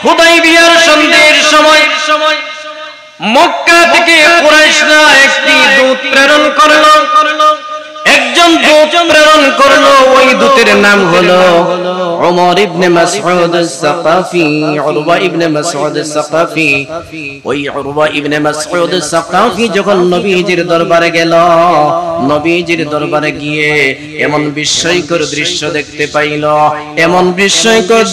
হুদাইবিয়ার সন্ধির সময় মক্কা থেকে কুরাইশরা একটি দূত প্রেরণ করলো, একজন দূত প্রেরণ করলো। ওই দূতের নাম হলো ওমর ইবনে মাসউদ আস-সাকাফি, উরওয়া ইবনে মাসউদ আস-সাকাফি। ওই উরওয়া ইবনে মাসউদ আস-সাকাফি যখন নবীজির দরবারে গেল, নবীজির দরবারে গিয়ে এমন বিস্ময়কর দৃশ্য দেখতে পাইল। এমন বিস্ময়কর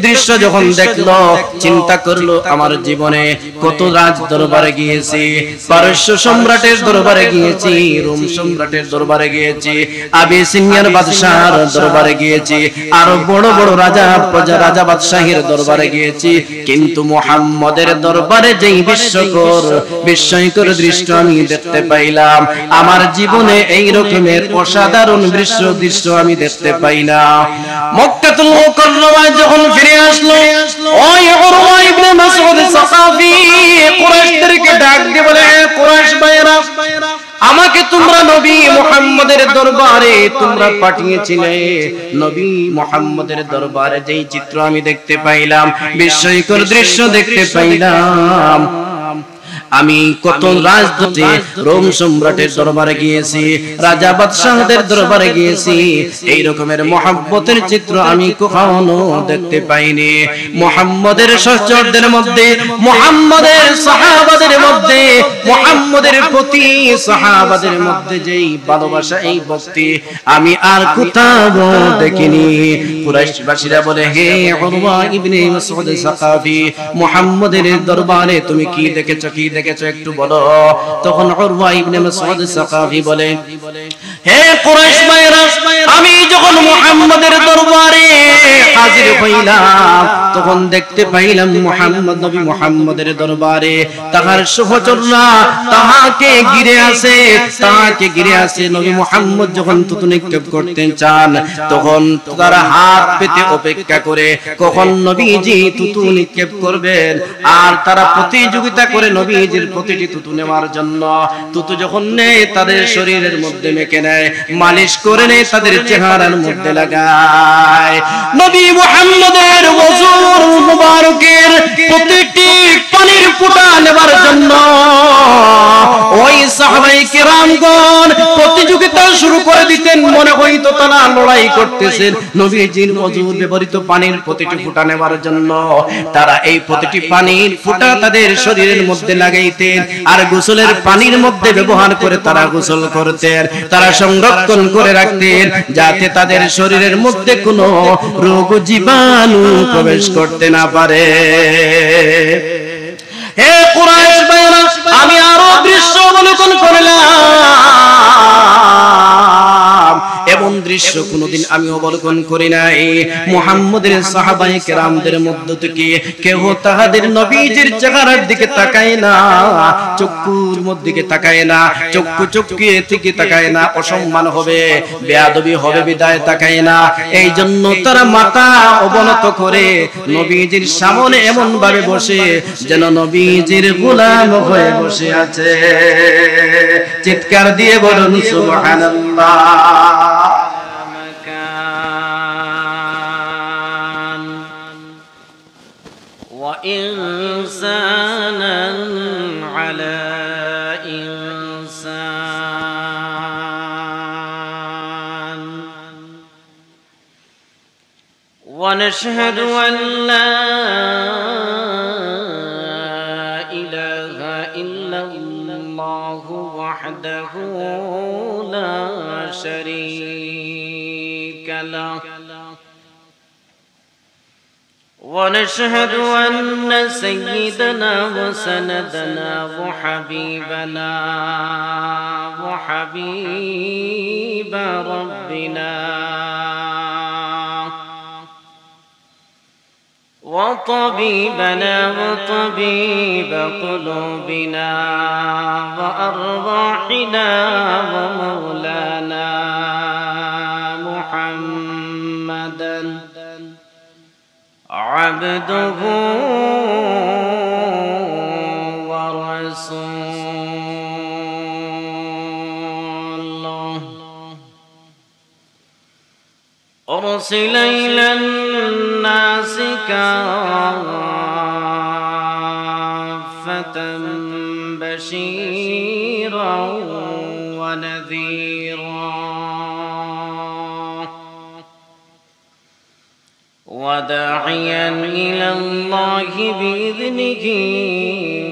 দৃশ্য যখন দেখলো, চিন্তা করলো আমার জীবনে কত রাজ দরবারে গিয়েছি, পারস্য সম্রাটের দরবারে গিয়েছি, রোম সম্রাটের দরবারে গিয়েছি, আবিসিনিয়ার বাদশাহর দরবারে গিয়েছি, আরো বড় বড় রাজা রাজা বাদশাহের দরবারে গিয়েছি, কিন্তু মুহাম্মদের দরবারে যেই বিস্ময়কর দৃশ্য আমি দেখতে পাইলাম, আমার জীবনে এই রকমের অসাধারণ দৃশ্য আমি দেখতে পাই না। মক্কাতুল মুকাররমায় যখন ফিরে আসলো, ওই উরওয়া ইবনে মাসউদ আস-সাকাফি কুরাইশদেরকে ডাক দিয়ে বলে, কুরাইশ ভাইরা, আমাকে তোমরা নবী মুহাম্মদের দরবারে তোমরা পাঠিয়েছিলে। নবী মুহাম্মদের দরবারে যেই চিত্র আমি দেখতে পাইলাম, বিস্ময়কর দৃশ্য দেখতে পাইলাম, আমি কত রাজদূতে রোম সম্রাটের দরবারে গিয়েছি, রাজা বাদশাহদের দরবারে গিয়েছি, এই রকমের মহব্বতের চিত্র আমি কখনো দেখতে পাইনি। মুহাম্মদের সহচরদের মধ্যে, মুহাম্মদের সাহাবাদের মধ্যে, মুহাম্মদের প্রতি সাহাবাদের মধ্যে যেই ভালোবাসা, এই ভক্তি আমি আর কোথাও দেখিনি। কুরাইশবাসীরা বলে, হে উরওয়া ইবনে মাসউদ আস-সাকাফি, মুহাম্মদের দরবারে তুমি কি দেখেছো, কি দেখেছো একটু বলো। তখন উরওয়া ইবনে মাসউদ আস-সাকাফি বলে, হে কুরাইশ ভাইরা, আমি যখন মুহাম্মদের দরবারে হাজির হইলাম, তখন দেখতে পাইলাম মুহাম্মদ, নবী মুহাম্মদের দরবারে তাহার সহচররা তাহাকে ঘিরে আছে, তাহাকে ঘিরে আছে। নবী মুহাম্মদ যখন থুতু নিক্ষেপ করতে চান, তখন তারা হাত পেতে অপেক্ষা করে কখন নবীজি থুতু নিক্ষেপ করবেন, আর তারা প্রতিযোগিতা করে নবীজির প্রতিটি থুতু নেওয়ার জন্য। থুতু যখন নেয়, তাদের শরীরের মধ্যে মেখে নেয়, মালিশ করে নেয়, তাদের চেহারার মধ্যে লাগায়। নবী মুহাম্মদের ওযুর মুবারকের প্রতিটি পানির ফোঁটা নেবার জন্য ওই সাহাবায়ে কেরামগণ প্রতিযোগিতা শুরু করে দিতেন। মনে হইতো তারা লড়াই করতেছেন নবীজির ওযুর ব্যবহৃত পানির প্রতিটি ফোঁটা নেবার জন্য। তারা এই প্রতিটি পানির ফোঁটা তাদের শরীরের মধ্যে লাগাইতেন, আর গোসলের পানির মধ্যে ব্যবহার করে তারা গোসল করতেন। তারা সংরক্ষণ করে রাখতেন যাতে তাদের শরীরের মধ্যে কোনো রোগ জীবাণু প্রবেশ করতে না পারে। হে কুরাইশ ভাইরা, আমি আরো দৃশ্য অবলোকন করলাম, এমন দৃশ্য কোনদিন আমি অবলোকন করি নাই। মুহাম্মদের সাহাবায়ে কেরামদের মধ্য থেকে কেউ তাহাদের নবীজির চেহারার দিকে তাকায় না, চক্ষুর মধ্যে দিকে তাকায় না, চক্ষুর দিকে তাকায় না, অসম্মান হবে, বেয়াদবি হবে বিদায় তাকায় না। এই জন্য তারা মাথা অবনত করে নবীজির সামনে এমন ভাবে বসে যেন নবীজির গোলাম হয়ে বসে আছে। চিৎকার দিয়ে বলুন সুবহানাল্লাহ। وإنسانا على إنسان ونشهد أن لا إله إلا الله وحده لا شريك له ونشهد أن سيدنا وسندنا وحبيبنا وحبيب ربنا وطبيبنا وطبيب قلوبنا وأرواحنا ومولانا محمدا عبده ورسوله أرسل إلى الناس كافة وداعيا إلى الله بإذنه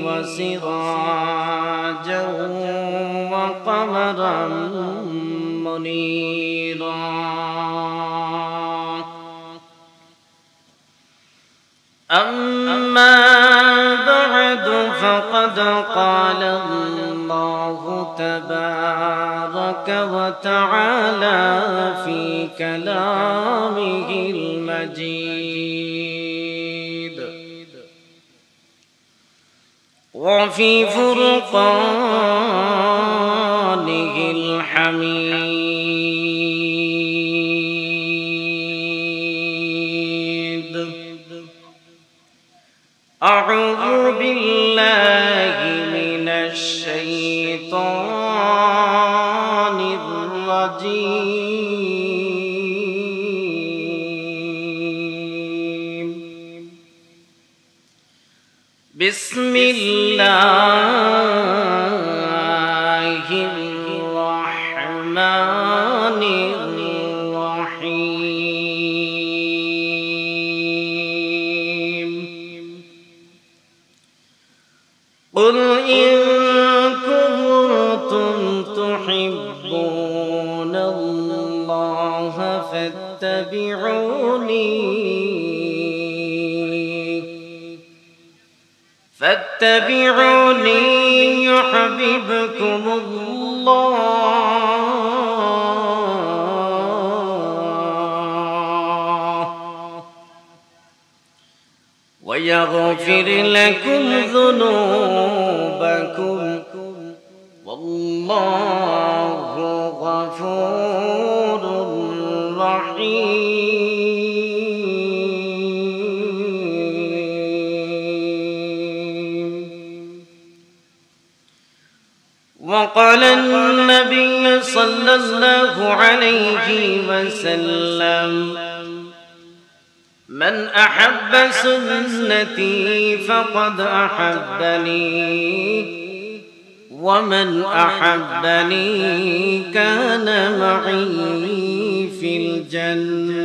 وسراجا وقمرا منيرا. أما بعد فقد قال الله تبارك وتعالى في كلامه المجيد وفي فرقانه الحميد. أعوذ بالله من الشيطان الرجيم. بسم الله الرحمن الرحيم. قل إن كنتم تحبون الله فاتبعوني يحببكم الله ويغفر لكم ذنوبكم والله غفور رحيم. وقال النبي صلى الله عليه وسلم: من أحب سنتي فقد أحبني ومن أحبني كان معي في الجنة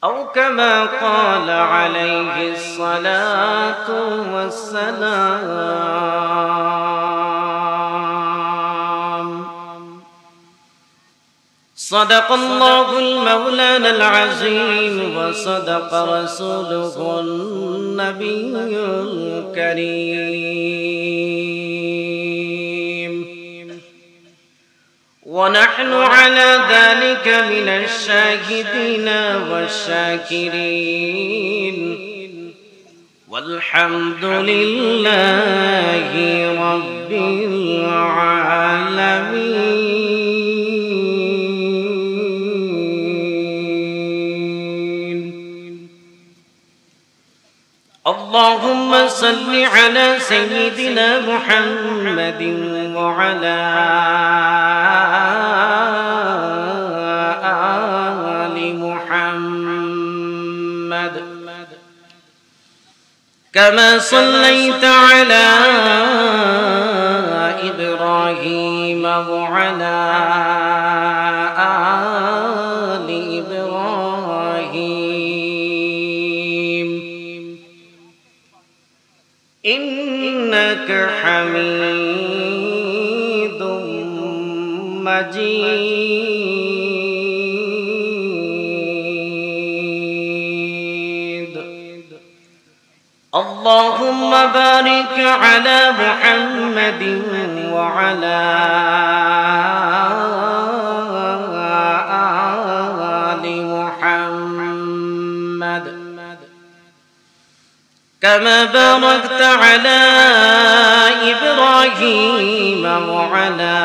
أو كما قال عليه الصلاة والسلام. صدق الله المولانا العظيم وصدق رسوله النبي الكريم ونحن على ذلك من الشاهدين والشاكرين والحمد لله رب العالمين. اللهم صل على سيدنا محمد وعلى آل محمد كما صليت على إبراهيم وعلى آل إبراهيم إنك حميد مجيد. اللهم بارك على محمد وعلى آل محمد كما باركت على إبراهيم وعلى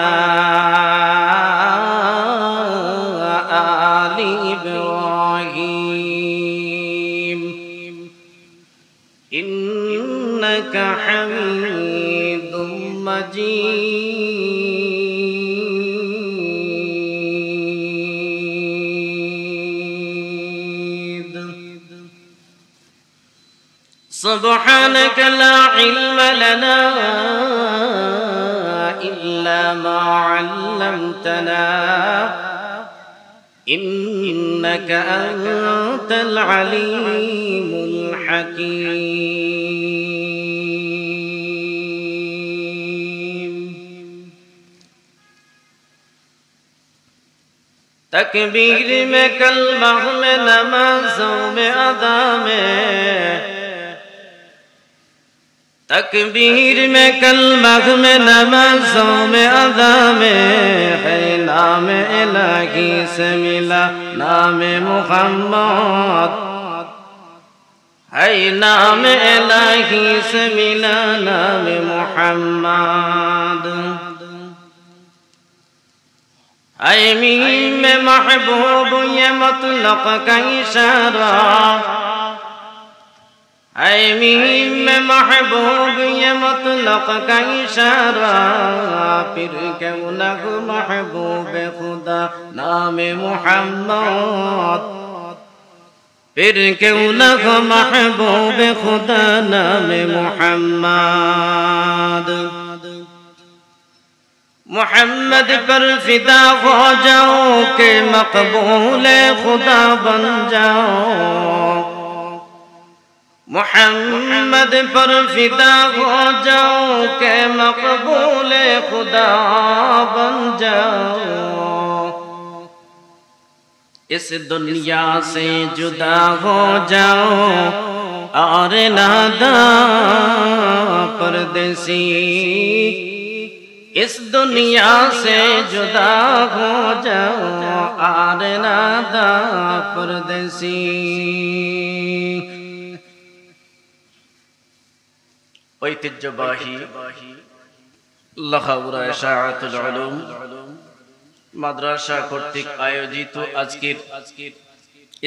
آل إبراهيم إنك حميد مجيد. سبحانك لا علم لنا إلا ما علمتنا إنك أنت العليم الحكيم تکبیر میں کلمہ میں نمازوں میں ادا میں تکبیر میں کلمہ میں نمازوں میں ادا میں ہے نام الہی سے ملا نام محمد ہے نام الہی سے ملا نام محمد اے میم محبوب یہ مطلق کا اشارہ اے میم محبوب یہ مطلق کا اشارہ پھر کیوں نہ ہو محبوب خدا نام محمد پھر کیوں نہ ہو محبوب خدا نام محمد محمد پر فدا ہو جاؤ کہ مقبول خدا بن جاؤ محمد پر فدا ہو جاؤ کہ مقبول خدا بن جاؤ اس دنیا سے جدا ہو جاؤ اور ناداں پردیسی اس دنیا سے جدا ہو جاؤ اور ناداں پردیسی ঐতিহ্যবাহী লাখাউড়া ইশাআতুল উলুম মাদ্রাসা কর্তৃক আয়োজিত আজকের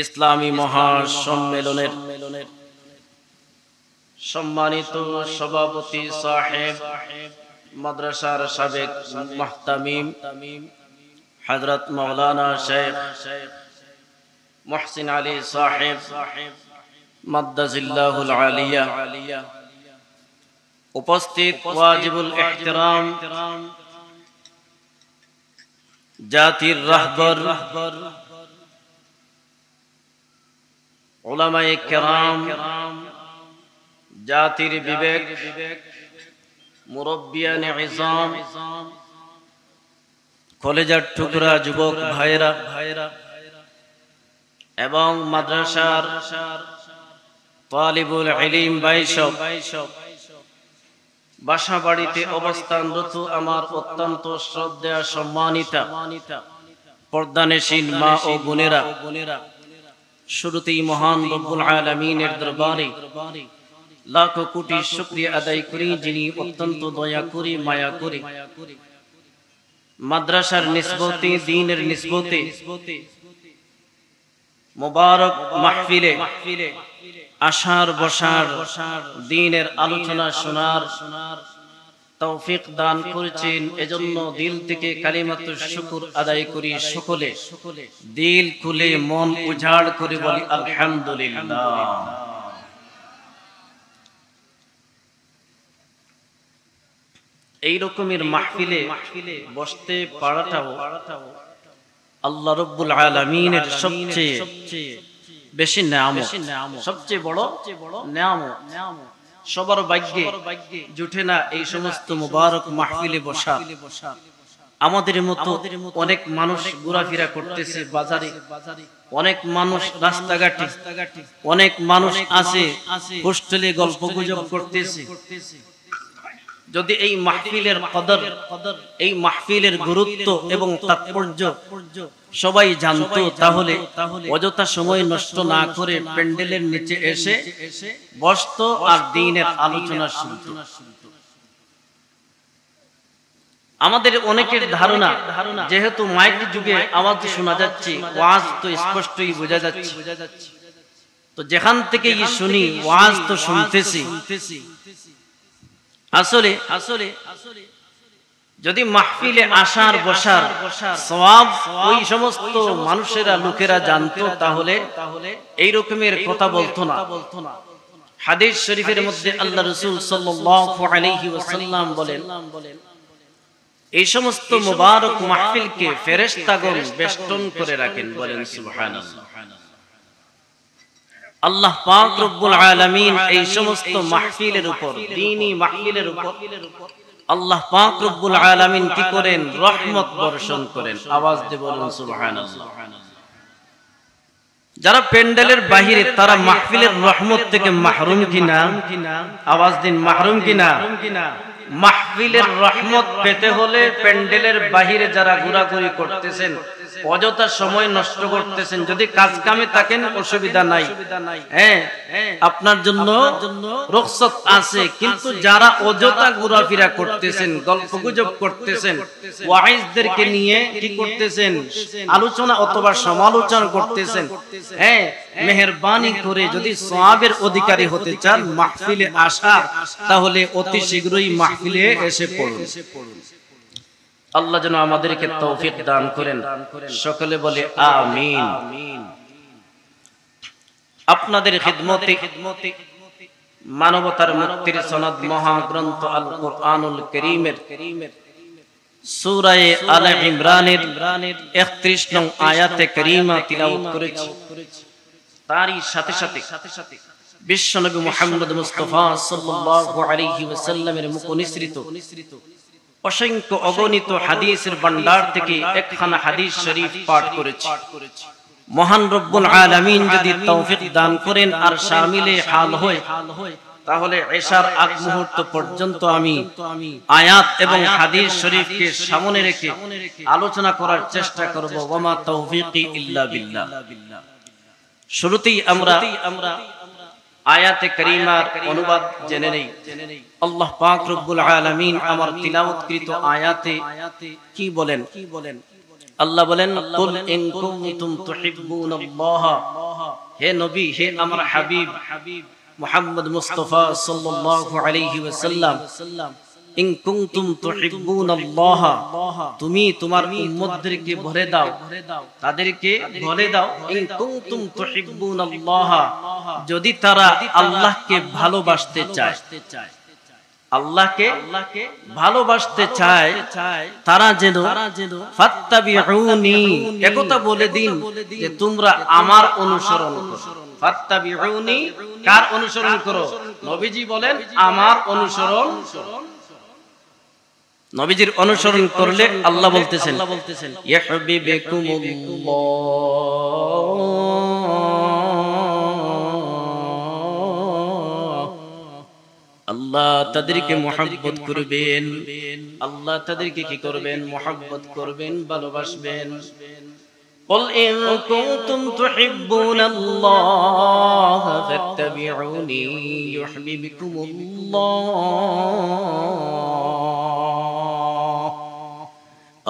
ইসলামী মহাসম্মেলনের সম্মানিত সভাপতি সাহেব মাদ্রাসার সাবেক মুহতামিম হযরত মাওলানা শেখ মুহসিন আলী সাহেব মাদ্দাজিল্লাহুল আলিয়া উপস্থিত ওয়াজিবুল ইহতিরাম জাতির রাহবার উলামায়ে কেরাম জাতির বিবেক মুরব্বিয়ানে ইজাম কলেজার টুকরা যুবক ভাইরা এবং মাদ্রাসার তালিবুল ইলম বাইশব বাসা বাড়িতে অবস্থানরত আমার অত্যন্ত শ্রদ্ধেয় সম্মানিতা পর্দানেশীন মা ও বোনেরা শুরুতেই মহান রব্বুল আলামিনের দরবারে লাখো কোটি শুকরিয়া আদায় করি যিনি অত্যন্ত দয়া করে মায়া করে মাদ্রাসার নিসবতে দ্বীনের নিসবতে মুবারক মাহফিলে আশার বসার দ্বীনের আলোচনা শোনার তৌফিক দান করেছেন এজন্য দিল থেকে কালিমাতুশ শুকর আদায় করি সকলে দিল খুলে মন উজাড় করে বলি আলহামদুলিল্লাহ। এই রকমের মাহফিলে বসতে পারাটাও আল্লাহ রাব্বুল আলামিনের সবচেয়ে বেশি নেয়ামত, সবচেয়ে বড় নেয়ামত। সবার ভাগ্যে জুটে না এই সমস্ত মুবারক মাহফিলে বসা। আমাদের মতো অনেক মানুষ ঘোরাফেরা করতেছে বাজারে, অনেক মানুষ রাস্তাঘাটে, অনেক মানুষ আছে হোস্টেলে গল্পগুজব করতেছে। যদি এই মাহফিলের কদর, এই মাহফিলের গুরুত্ব এবং তাৎপর্য সবাই জানতো তাহলে অযথা সময় নষ্ট না করে প্যান্ডেলের নিচে এসে বসতো আর দ্বীনের আলোচনা শুনতো। আমাদের অনেকের ধারণা যেহেতু মাইক যুগে আওয়াজ শোনা যাচ্ছে, ওয়াজ তো স্পষ্টই বোঝা যাচ্ছে, তো যেখান থেকেই শুনি ওয়াজ তো শুনতেছি। আসলে যদি মাহফিলে আসার বসার সওয়াব ওই সমস্ত মানুষেরা লোকেরা জানতো তাহলে এই রকমের কথা বলতো না। হাদিস শরীফের মধ্যে আল্লাহ রাসূল সাল্লাল্লাহু আলাইহি ওয়াসাল্লাম বলেন, এই সমস্ত মুবারক মাহফিলকে ফেরেশতাগণ বেষ্টন করে রাখেন, বলেন সুবহানাল্লাহ। আল্লাহ পাক রব্বুল আলামিন এই সমস্ত মাহফিলের উপর, দ্বীনি মাহফিলের উপর আল্লাহ পাক রব্বুল আলামিন কি করেন? রহমত বর্ষণ করেন। আওয়াজ দিয়ে বলুন সুবহানাল্লাহ। যারা প্যান্ডেলের বাহিরে তারা মাহফিলের রহমত থেকে মাহরুম কিনা? আওয়াজ দিন, মাহরুম কিনা? মাহফিলের রহমত পেতে হলে প্যান্ডেলের বাহিরে যারা ঘোরাঘুরি করতেছেন, অযথা সময় নষ্ট করতেছেন, যদি কাজ কামে থাকেন অসুবিধা নাই, হ্যাঁ আপনার জন্য রুখসত আছে। কিন্তু যারা অযথা ঘোরাফেরা করতেছেন, গল্পগুজব করতেছেন, ওয়াইজদেরকে নিয়ে কি করতেছেন? আলোচনা অথবা সমালোচনা করতেছেন, হ্যাঁ মেহেরবানি করে যদি সওয়াবের অধিকারী হতে চান মাহফিলে আসা, তাহলে অতি শীঘ্রই মাহফিলে এসে পড়ুন। আল্লাহ যেন আমাদেরকে তৌফিক দান করেন, সকলে বলে আমিন। আপনাদের খিদমতে মানবতার মুক্তির সনদ মহাগ্রন্থ আল কুরআনুল কারীমের সূরা আলে ইমরানের 31 নং আয়াতে কারীমা তিলাওয়াত করেছি। তারই সাথে সাথে বিশ্বনবী মুহাম্মদ মুস্তাফা সাল্লাল্লাহু আলাইহি ওয়াসাল্লামের মুখ নিঃসৃত অসংখ্য অগণিত হাদিসের ভান্ডার থেকে একখানা হাদিস শরীফ পাঠ করেছি। মহান রব্বুল আলামিন যদি তৌফিক দান করেন আর শামিলে হাল হয়, তাহলে ইশার আগ মুহূর্ত পর্যন্ত আমি আয়াত এবং হাদিস শরীফকে সামনে রেখে আলোচনা করার চেষ্টা করব। ওয়ামা তাওফীকি ইল্লা বিল্লাহ। শুরুতেই আমরা আয়াতে কারীমার অনুবাদ জেনে নেই। আল্লাহ পাক রব্বুল আলামিন আমার তিলাওয়াতকৃত আয়াতে কি বলেন? আল্লাহ বলেন, কুল ইন কুনতুম তুহিব্বুনাল্লাহ, হে নবী, হে আমার হাবিব মুহাম্মদ মুস্তাফা সাল্লাল্লাহু আলাইহি ওয়াসাল্লাম, ইন কুনতুম তুহিব্বুনাল্লাহ, তুমি তোমার উম্মতদেরকে বলে দাও, তাদেরকে বলে দাও, ইন কুনতুম তুহিব্বুনাল্লাহ, যদি তারা আল্লাহকে ভালোবাসতে চায়, আল্লাহকে ভালোবাসতে চায়, তারা যেন ফাত্তাবিউনি, একথা বলে দিন যে তোমরা আমার অনুসরণ করো। ফাত্তাবিউনি, কার অনুসরণ করো? নবীজি বলেন আমার অনুসরণ করো। নবীজির অনুসরণ করলে আল্লাহ বলতেছেন ইহবিবকুমুল্লাহ, আল্লাহ তাদেরকে মুহাব্বত করবেন, আল্লাহ তাদেরকে কি করবেন? মুহাব্বত করবেন, ভালোবাসবেন। قل إن كنتم تحبون الله فاتبعوني يحببكم الله।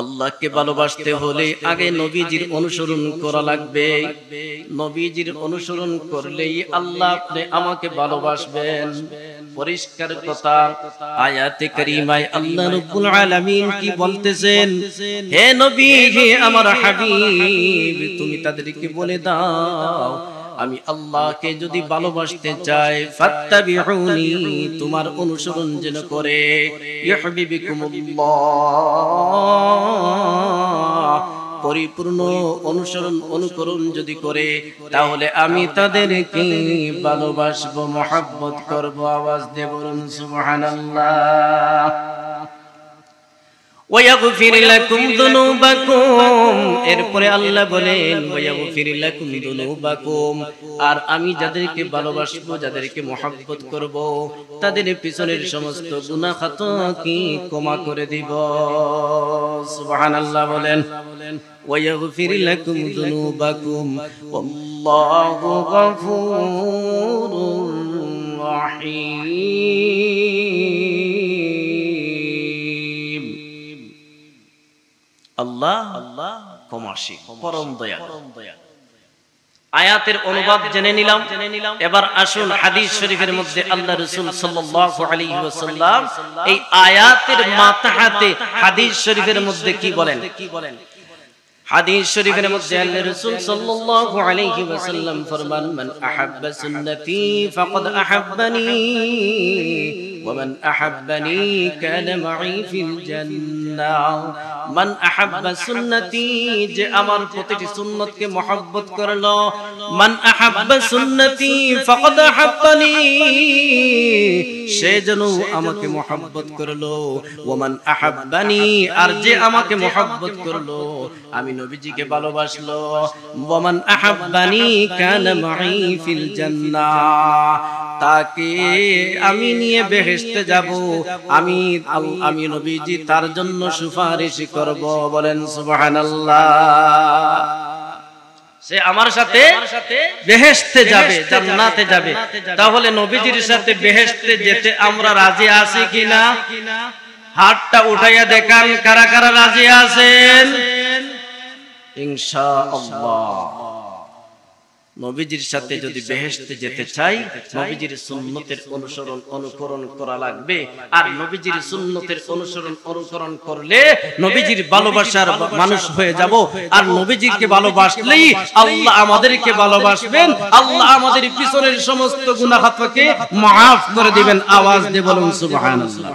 আল্লাহকে ভালোবাসতে হলে আগে নবীজির অনুসরণ করা লাগবে। নবীজির অনুসরণ করলেই আল্লাহ আপনি আমাকে ভালোবাসবেন। পরিষ্কার কথা, আয়াতে কারীমায় আল্লাহ রাব্বুল আলামিন কি বলতেছেন? হে নবী, হে আমার হাবিব, তুমি তাদেরকে বলে দাও আমি আল্লাহকে যদি ভালোবাসতে চাই, ফাত্তাবিউনি, তোমার অনুসরণ যেন করে, ইহবিবকুমুল্লাহ, পরিপূর্ণ অনুসরণ অনুকরণ যদি করে, তাহলে আমি তাদেরকে ভালোবাসবো, মুহাব্বত করব। আওয়াজ দিয়ে বলুন সুবহানাল্লাহ। ওয়াগফির লাকুম যুনুবাকুম, এরপরে আল্লাহ বলেন ওয়াগফির লাকুম যুনুবাকুম, আর আমি যাদেরকে ভালোবাসবো, যাদেরকে মুহাব্বত করব, তাদের পিছনের সমস্ত গুনাহ খাতা কি ক্ষমা করে দিব। সুবহানাল্লাহ বলেন। ويغفر لكم ذنوبكم والله غفور رحيم। আল্লাহ ক্ষমাশীল, পরম দয়ালু। আয়াতের অনুবাদ জেনে নিলাম। এবার আসুন হাদিস শরীফের মধ্যে আল্লাহ রাসূল সাল্লাল্লাহু আলাইহি ওয়াসাল্লাম এই আয়াতের মাতাহাতে হাদিস শরীফের মধ্যে কি বলেন? হাদিস শরীফের মধ্যে আল্লাহ রাসূল সাল্লাল্লাহু আলাইহি ওয়াসাল্লাম ফরমান, মান আহাব্বা সুন্নতি ফাকাদ আহাব্বানি ওয়া মান আহাব্বানি কানা মাই ফিল জান্নাহ। জান্নাহ মান আহাব্বা সুন্নতি যে আমার প্রতিটি সুন্নতকে মহব্বত করলো মান আহাব্বা সুন্নতি ফাকাদ আহাব্বানি সে যেন আমাকে মহব্বত করলো ওয়া মান আহাব্বানি আর যে আমাকে মহব্বত করলো আমি নবীজিকে ভালোবাসলো ওয়া মান আহাব্বানি কানা মাই ফিল জান্নাহ তাকে আমি নিয়ে বেহেশতে যাব আমি নবীজি তার জন্য সুপারিশ করব বলেন সুবহানাল্লাহ সে আমার সাথে বেহেশতে যাবে জান্নাতে যাবে তাহলে নবীজির সাথে বেহেশতে যেতে আমরা রাজি আছি কিনা হাতটা উঠাইয়া দেখান কারা কারা রাজি আছেন ইনশাআল্লাহ নবীজির সাথে যদি বেহেশতে যেতে চাই নবীজির সুন্নতের অনুকরণ করা লাগবে আর নবীজির সুন্নতের অনুকরণ করলে নবীজির ভালোবাসার মানুষ হয়ে যাব আর নবীজিকে ভালোবাসলেই আল্লাহ আমাদেরকে ভালোবাসবেন আল্লাহ আমাদের পিছনের সমস্ত গুনাহ খাতাকে maaf করে দিবেন আওয়াজ দিয়ে বলুন সুবহানাল্লাহ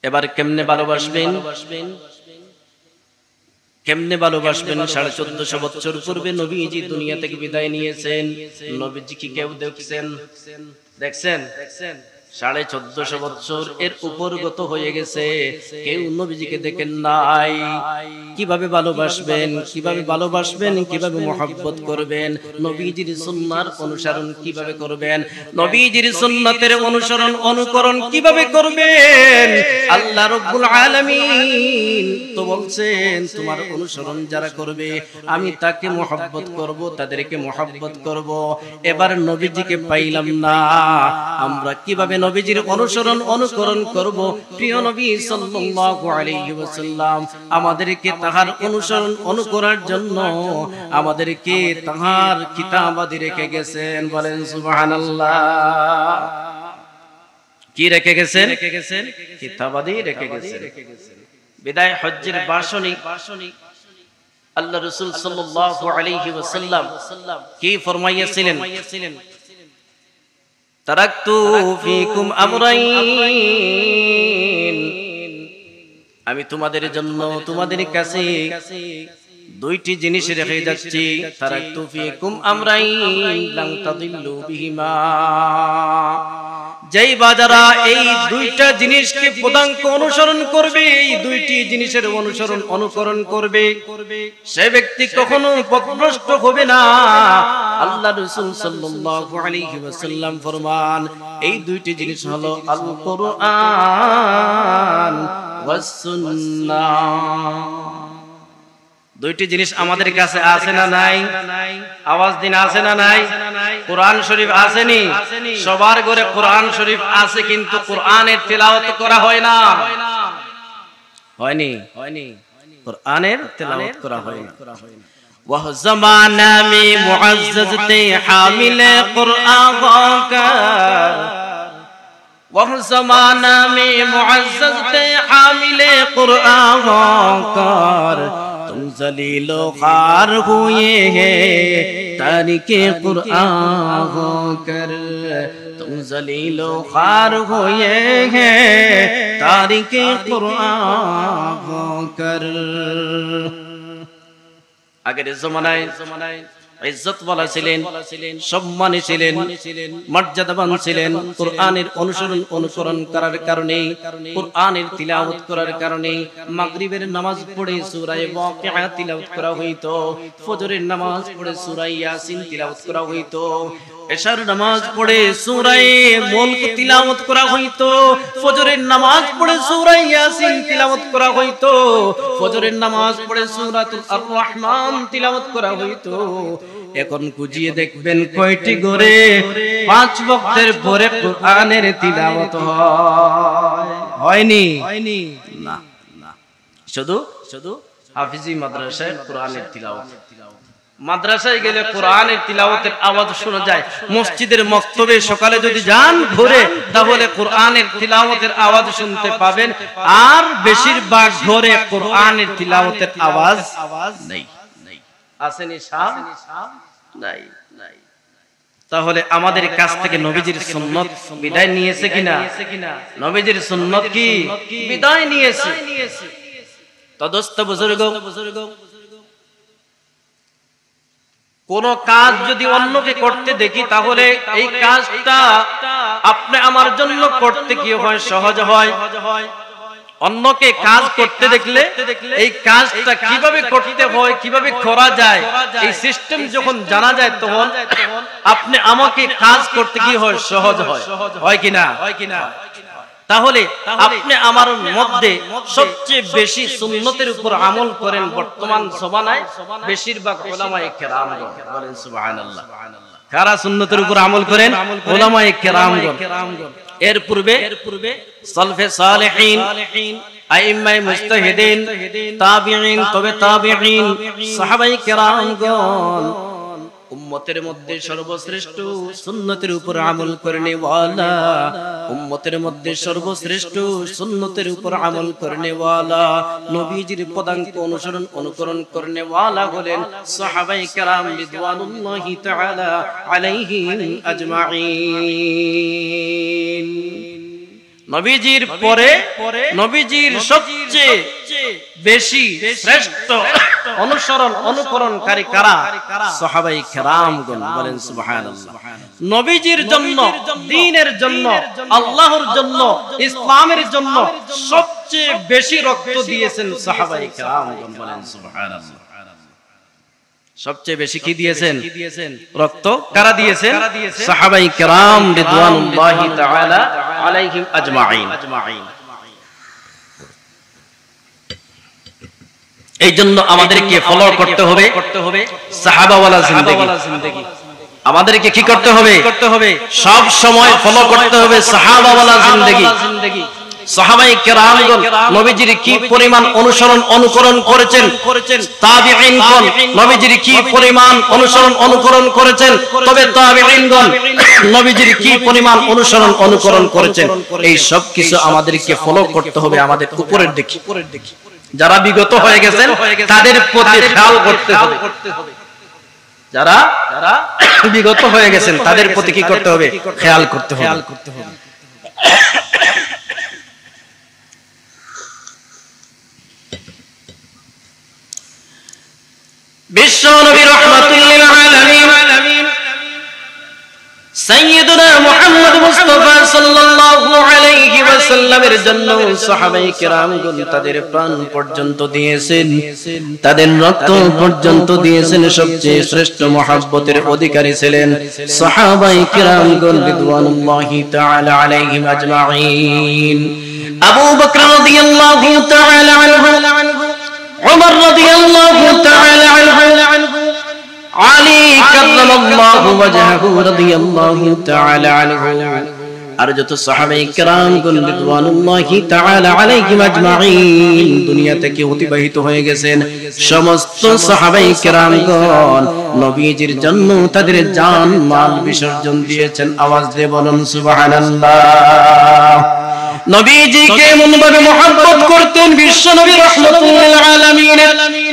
এবার কেমনে ভালোবাসবেন কেমনে ভালোবাসবেন 1450 বছর পূর্বে নবীজি দুনিয়া থেকে বিদায় নিয়েছেন নবীজি কি কেউ দেখছেন 1450 বছর এর উপর গত হয়ে গেছে কেউ নবীজিকে দেখেন নাই কিভাবে ভালোবাসবেন কিভাবে মহব্বত করবেন নবীজির সুন্নাহর অনুসরণ কিভাবে করবেন নবীজির সুন্নাতের অনুকরণ কিভাবে করবেন আল্লাহ রাব্বুল আলামিন তো বলছেন তোমার অনুসরণ যারা করবে আমি তাকে মহব্বত করব তাদেরকে মহব্বত করব এবার নবীজিকে পাইলাম না আমরা কিভাবে নবীজির অনুকরণ করব প্রিয় নবী সাল্লাল্লাহু আলাইহি ওয়াসাল্লাম আমাদেরকে তাহার অনুকরণের জন্য আমাদেরকে তাহার কিতাবাদি রেখে গেছেন বলেন সুবহানাল্লাহ কি রেখে গেছেন কিতাবাদি রেখে গেছেন বিদায় হজ্জের বাসনি আল্লাহ রাসূল সাল্লাল্লাহু আলাইহি ওয়াসাল্লাম কি ফরমাইয়াছিলেন তারাকতু ফীকুম আমরাইন আমি তোমাদের জন্য তোমাদের কাছে দুইটি জিনিস রেখে যাচ্ছি তারাকতু ফীকুম আমরাইন লান তাদিল্লু বিহিমা যেই বাজারা এই দুইটা জিনিসকে পদাঙ্ক অনুসরণ করবে এই দুইটি জিনিসের অনুকরণ করবে সে ব্যক্তি কখনো পথভ্রষ্ট হবে না আল্লাহ রাসূল সাল্লাল্লাহু আলাইহি ওয়াসাল্লাম ফরমান এই দুইটি জিনিস হলো আল কোরআন ওয়াস সুন্নাহ দুইটি জিনিস আমাদের কাছে আছে না নাই আওয়াজ দিন আছে না নাই কোরআন শরীফ আসেনি সবার ঘরে কোরআন শরীফ আছে কিন্তু কোরআনের তিলাওয়াত করা হয় না হয়নি কোরআনের তিলাওয়াত করা হয় না वह ज़माना में मुअज़्ज़ज़ थे हामिल कुरआन कर वह ज़माना में मुअज़्ज़ज़ थे हामिल कुरआन कर तुम ज़लीलो ख़ार हुए हैं तारिके कुरआन कर तुम ज़लीलो ख़ार हुए हैं तारिके कुरआन कर আগের জমানায় ইজ্জত ওয়ালা ছিলেন সম্মানী ছিলেন মর্যাদাবান ছিলেন কোরআনের অনুকরণ করার কারণে কোরআনের তিলাওয়াত করার কারণে মাগরিবের নামাজ পড়ে সূরা ওয়াকিয়া তিলাওয়াত করা হইতো ফজরের নামাজ পড়ে সূরা ইয়াসিন তিলাওয়াত করা হইতো এশার নামাজ পড়ে সূরা মুলক তিলাওয়াত করা হইতো ফজরের নামাজ পড়ে সূরা ইয়াসিন তিলাওয়াত করা হইতো ফজরের নামাজ পড়ে সূরাতুল আর রহমান তিলাওয়াত করা হইতো এখন খুঁজিয়ে দেখবেন কয়টি ঘরে 5 ওয়াক্তের পরে কোরআনের তিলাওয়াত হয়নি না শুধু হাফিজি মাদ্রাসায় কোরআনের তিলাওয়াত মাদ্রাসায় গেলে কোরআনের তিলাওয়াতের আওয়াজ শোনা যায় মসজিদের মক্তবে সকালে যদি যান ঘুরে তাহলে কোরআনের তিলাওয়াতের আওয়াজ শুনতে পাবেন আর বেশিরভাগ ঘরে কোরআনের তিলাওয়াতের আওয়াজ নেই আসেনি সাম নাই তাহলে আমাদের কাছ থেকে নবীজির সুন্নত বিদায় নিয়েছে কিনা? নবীজির সুন্নত কি বিদায় নিয়েছে? তো দোস্ত বুজুর্গ, কোন কাজ যদি অন্যকে করতে দেখি তাহলে এই কাজটা আপনি আমার জন্য করতে কি হয়? সহজ হয়। অন্যকে কাজ করতে দেখলে এই কাজটা কিভাবে করতে হয়, কিভাবে করা যায়, এই সিস্টেম যখন জানা যায় তখন আপনি আমাকে কাজ করতে কি হয়? সহজ হয়। হয় কিনা? তাহলে আপনি আমার মধ্যে সবচেয়ে বেশি সুন্নতের উপর আমল করেন বর্তমান জমানায় বেশিরভাগ উলামায়ে কেরামগণ। বলেন সুবহানাল্লাহ। কারা সুন্নতের উপর আমল করেন? উলামায়ে কেরামগণ। এর পূর্বে সালফে সালেহিন, আইম্মায়ে মুজতাহিদিন, তাবিঈন, তবে তাবিঈন, সাহাবায়ে কেরামগণ উম্মতের মধ্যে সর্বশ্রেষ্ঠ সুন্নতের উপর আমল করনে ওয়ালা, উম্মতের মধ্যে সর্বশ্রেষ্ঠ সুন্নতের উপর আমল করনে ওয়ালা, নবীজির পদাঙ্ক অনুসরণ অনুকরণ করনে ওয়ালা হলেন সাহাবায়ে কেরাম রিদওয়ানুল্লাহি তাআলা আলাইহিম আজমাইন। নবীজির পরে নবীজির সবচেয়ে বেশি শ্রেষ্ঠ অনুসরণ অনুকরণকারী কারা? সাহাবায়ে কেরামগণ। বলেন সুবহানাল্লাহ। নবীজির জন্য, দ্বীনের জন্য, আল্লাহর জন্য, ইসলামের জন্য সবচেয়ে বেশি রক্ত দিয়েছেন সাহাবায়ে কেরামগণ। বলেন সুবহানাল্লাহ। সবচেয়ে বেশি কি দিয়েছেন? রক্ত কারা দিয়েছেন? সাহাবায়ে কেরাম রিদওয়ানুল্লাহি তাআলা আলাইহিম আজমাইন। এই জন্য আমাদেরকে ফলো করতে হবে সাহাবাওয়ালা জিন্দেগি। আমাদেরকে কি করতে হবে? সব সময় ফলো করতে হবে সাহাবাওয়ালা জিন্দেগি। সাহাবায়ে কেরামগণ নবীজির কি পরিমাণ অনুসরণ অনুকরণ করেছেন, তাবিঈনগণ নবীজির কি পরিমাণ অনুসরণ অনুকরণ করেছেন, তবে তাবিঈনগণ নবীজির কি পরিমাণ অনুসরণ অনুকরণ করেছেন, এই সব কিছু আমাদেরকে ফলো করতে হবে আমাদের উপরের দিকে। যারা বিগত হয়ে গেছেন তাদের প্রতি খেয়াল করতে হবে। যারা বিগত হয়ে গেছেন তাদের প্রতি কি করতে হবে? খেয়াল করতে হবে। বিশ্ব নবী রাহমাতুল লিল আলামিন সাইয়্যিদুনা মুহাম্মদ মুস্তাফা সাল্লাল্লাহু আলাইহি ওয়াসাল্লামের জন্য সাহাবায়ে কেরামগণ তাদের প্রাণ পর্যন্ত দিয়েছেন, তাদের রক্ত পর্যন্ত দিয়েছেন। সবচেয়ে শ্রেষ্ঠ মহব্বতের অধিকারী ছিলেন সাহাবায়ে কেরামগণ রিদওয়ানুল্লাহি তাআলা আলাইহিম আজমাইন। আবু বকর রাদিয়াল্লাহু তাআলা আনহু, উমর রাদিয়াল্লাহু তাআলা আনহু, আলী কাররামাল্লাহু ওয়াজহাহু রাদিয়াল্লাহু তাআলা আনহু, আর যত সাহাবায়ে কেরামগণ রিদওয়ানুল্লাহি তাআলা আলাইহিম আজমাইন দুনিয়া থেকে অতিবাহিত হয়ে গেছেন, সমস্ত সাহাবায়ে কেরামগণ নবীজির জন্য তাদের জান মাল বিসর্জন দিয়েছেন। আওয়াজ দিয়ে বলুন সুবহানাল্লাহ। নবীজিকে এমন ভাবে মহব্বত করতেন বিশ্ব নবী রাহমাতুল লিল আলামিন,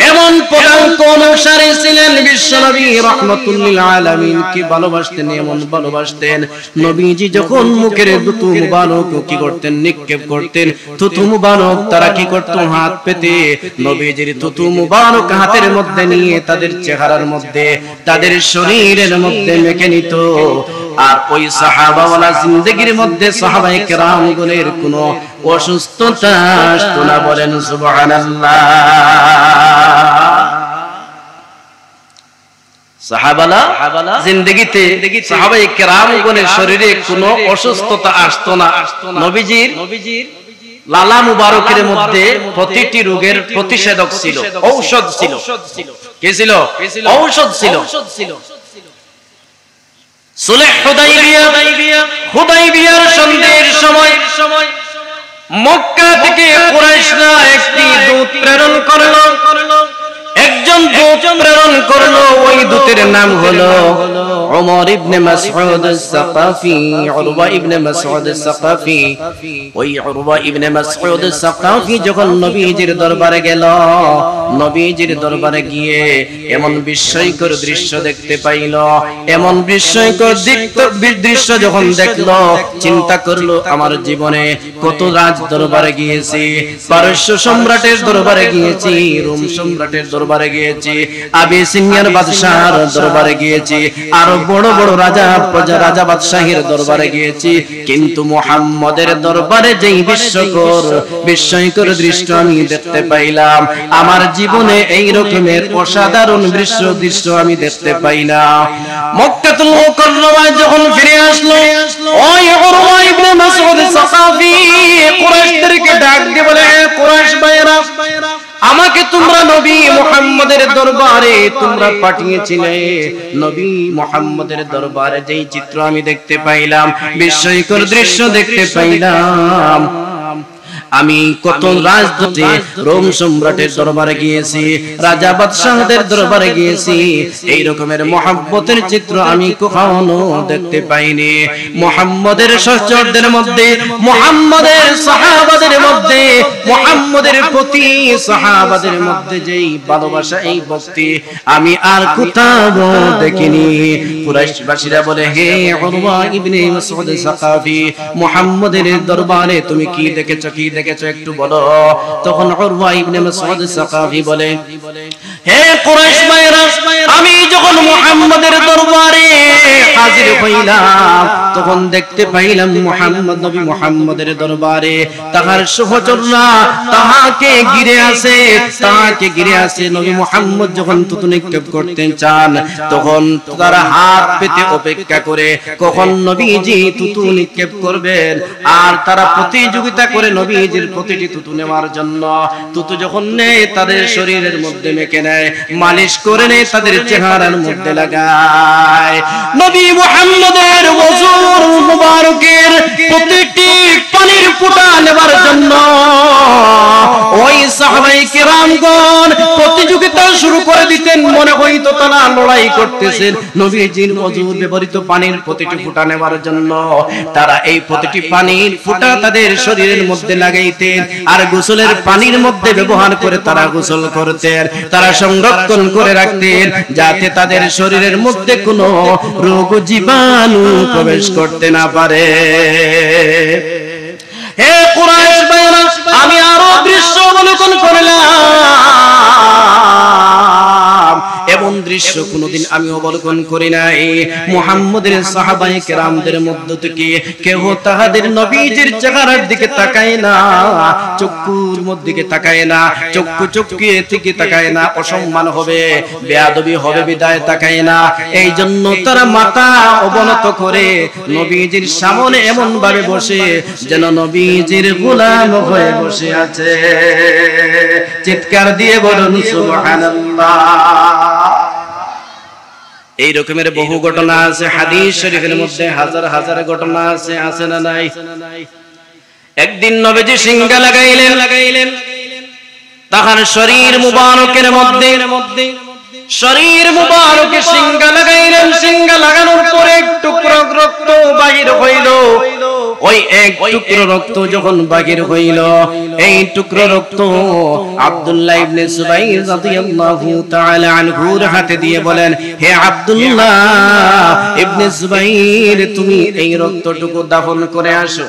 এমন পদাঙ্ক অনুসারী ছিলেন বিশ্ব নবী রাহমাতুল লিল আলামিন কি ভালোবাসতেন, এমন ভালোবাসতেন নবীজি যখন মুখের দুতু মুবারক কি করতেন? নিক্ষেপ করতেন। থুতু মুবারক তারা কি করত? হাত পেতে নবীজির থুতু মুবারক হাতের মধ্যে নিয়ে তাদের চেহারার মধ্যে, তাদের শরীরের মধ্যে মেখে নিত। আর ওই সাহাবাওয়ালা জিন্দেগির মধ্যে সাহাবায়ে কেরামগণের কোনো অসুস্থতা আসতো না। বলেন সুবহানাল্লাহ। সাহাবালা জিন্দেগিতে সাহাবায়ে কেরামগণের শরীরে কোনো অসুস্থতা আসতো না। নবীজির লালা মুবারকের মধ্যে প্রতিটি রোগের প্রতিষেধক ছিল, ঔষধ ছিল। কি ছিল? ঔষধ ছিল। সুলহ হুদাইবিয়ার সন্ধির সময় মক্কা থেকে কুরাইশরা একটি দূত প্রেরণ করলো, একজন দূত প্রেরণ করলো। ওই দূত দূতের নাম হলো ওমর ইবনে মাসউদ আস-সাকাফি, উরওয়া ইবনে মাসউদ আস-সাকাফি। ওই উরওয়া ইবনে মাসউদ আস-সাকাফি যখন নবীজির দরবারে গেল, নবীজির দরবারে গিয়ে এমন বিস্ময়কর দৃশ্য দেখতে পাইল। এমন বিস্ময়কর দৃশ্য যখন দেখলো, চিন্তা করলো আমার জীবনে কত রাজ দরবারে গিয়েছি, পারস্য সম্রাটের দরবারে গিয়েছি, রোম সম্রাটের দরবারে গিয়েছি, আবিসিনিয়ার বাদশাহর দরবারে গিয়েছি, আরো বড় বড় রাজা বাদশাহের দরবারে গিয়েছি, কিন্তু মুহাম্মদের দরবারে যেই বিস্ময়কর দৃশ্য আমি দেখতে পাইলাম, আমার জীবনে এই রকমের অসাধারণ দৃশ্য আমি দেখতে পাই না। মক্কাতুল মুকাররমায় যখন ফিরে আসলো, ওই উরওয়া ইবনে মাসউদ আস-সাকাফি কুরাইশদেরকে ডাক দিয়ে বলে, কুরাইশ ভাইরা, আমাকে তোমরা নবী মুহাম্মদের দরবারে তোমরা পাঠিয়েছিলে, নবী মুহাম্মদের দরবারে যেই চিত্র আমি দেখতে পাইলাম, বিস্ময়কর দৃশ্য দেখতে পাইলাম, আমি কত রাজদূত রোম সম্রাটের দরবারে গিয়েছি, রাজা বাদশাহদের দরবারে গিয়েছি, এই রকমের মুহাব্বতের চিত্র আমি কখনো দেখতে পাইনি। মুহাম্মদের সহচরদের মধ্যে, মুহাম্মদের সাহাবাদের মধ্যে, মুহাম্মদের প্রতি সাহাবাদের মধ্যে যেই ভালোবাসা, এই ভক্তি আমি আর কোথাও দেখিনি। কুরাইশবাসীরা বলে, হে উরওয়া ইবনে মাসউদ আস-সাকাফি, মুহাম্মদের দরবারে তুমি কি দেখেছো, কি দেখেছো একটু বলো। তখন উরওয়া ইবনে মাসউদ আস-সাকাফি বলে, হে কুরাইশ ভাইরা, আমি যখন মুহাম্মদের দরবারে হাজির হইলাম, তখন দেখতে পাইলাম মুহাম্মদ, নবী মুহাম্মদের দরবারে তাহার সহচররা তাহাকে ঘিরে আছে। নবী মুহাম্মদ যখন থুতু নিক্ষেপ করতে চান, তখন তারা হাত পেতে অপেক্ষা করে কখন নবীজি থুতু নিক্ষেপ করবেন, আর তারা প্রতিযোগিতা করে নবীজির প্রতিটি থুতু নেওয়ার জন্য। থুতু যখন নেয়, তাদের শরীরের মধ্যে মেখে নেয়, মালিশ করে নেয়, তাদের চেহারার মধ্যে লাগায়। নবী মুহাম্মদের ওযুর মুবারকের প্রতিটি পানির ফোঁটা নেবার জন্য ওই সাহাবায়ে কেরামগণ প্রতিযোগিতা শুরু করে দিতেন। মনে হইতো তারা লড়াই করতেছেন নবীজির ওযুর ব্যবহৃত পানির প্রতিটি ফোঁটা নেবার জন্য। তারা এই প্রতিটি পানির ফোঁটা তাদের শরীরের মধ্যে লাগাইতেন, আর গোসলের পানির মধ্যে ব্যবহার করে তারা গোসল করতেন। তারা সংরক্ষণ করে রাখতেন যাতে তাদের শরীরের মধ্যে কোনো রোগ জীবাণু প্রবেশ করতে না পারে। হে কুরাইশ ভাইরা, আমি আরো দৃশ্য অবলোকন করলাম, এমন দৃশ্য কোনদিন আমি অবলোকন করি নাই। মুহাম্মদের সাহাবায়ে কেরামদের মধ্য থেকে কেউ তাহাদের নবীজির চেহারার দিকে তাকায় না, চক্ষুর মধ্যে তাকায় না, চক্ষুয়ে থেকে তাকায় না, অসম্মান হবে, বেয়াদবি হবে বিদায় তাকায় না। এই জন্য তারা মাথা অবনত করে নবীজির সামনে এমন ভাবে বসে যেন নবীজির গোলাম হয়ে বসে আছে। চিৎকার দিয়ে বলুন সুবহানাল্লাহ। এই রকমের বহু ঘটনা আছে হাদিস শরীফের মধ্যে, হাজার হাজার ঘটনা আছে না নাই? একদিন নবীজি সিংহা লাগাইলেন, তাহার শরীর মুবারকের মধ্যে সিংহা লাগাইলেন। সিংহা লাগানোর পরে এক টুকরো রক্ত বাহির হইল। ওই এক টুকরো রক্ত যখন বাহির হইল, এই টুকরো রক্ত আব্দুল্লাহ ইবনে জুবাইর রাদিয়াল্লাহু তাআলা আনহুর হাতে দিয়ে বলেন, হে আব্দুল্লাহ ইবনে জুবাইর, তুমি এই রক্তটুকু দাফন করে আসো।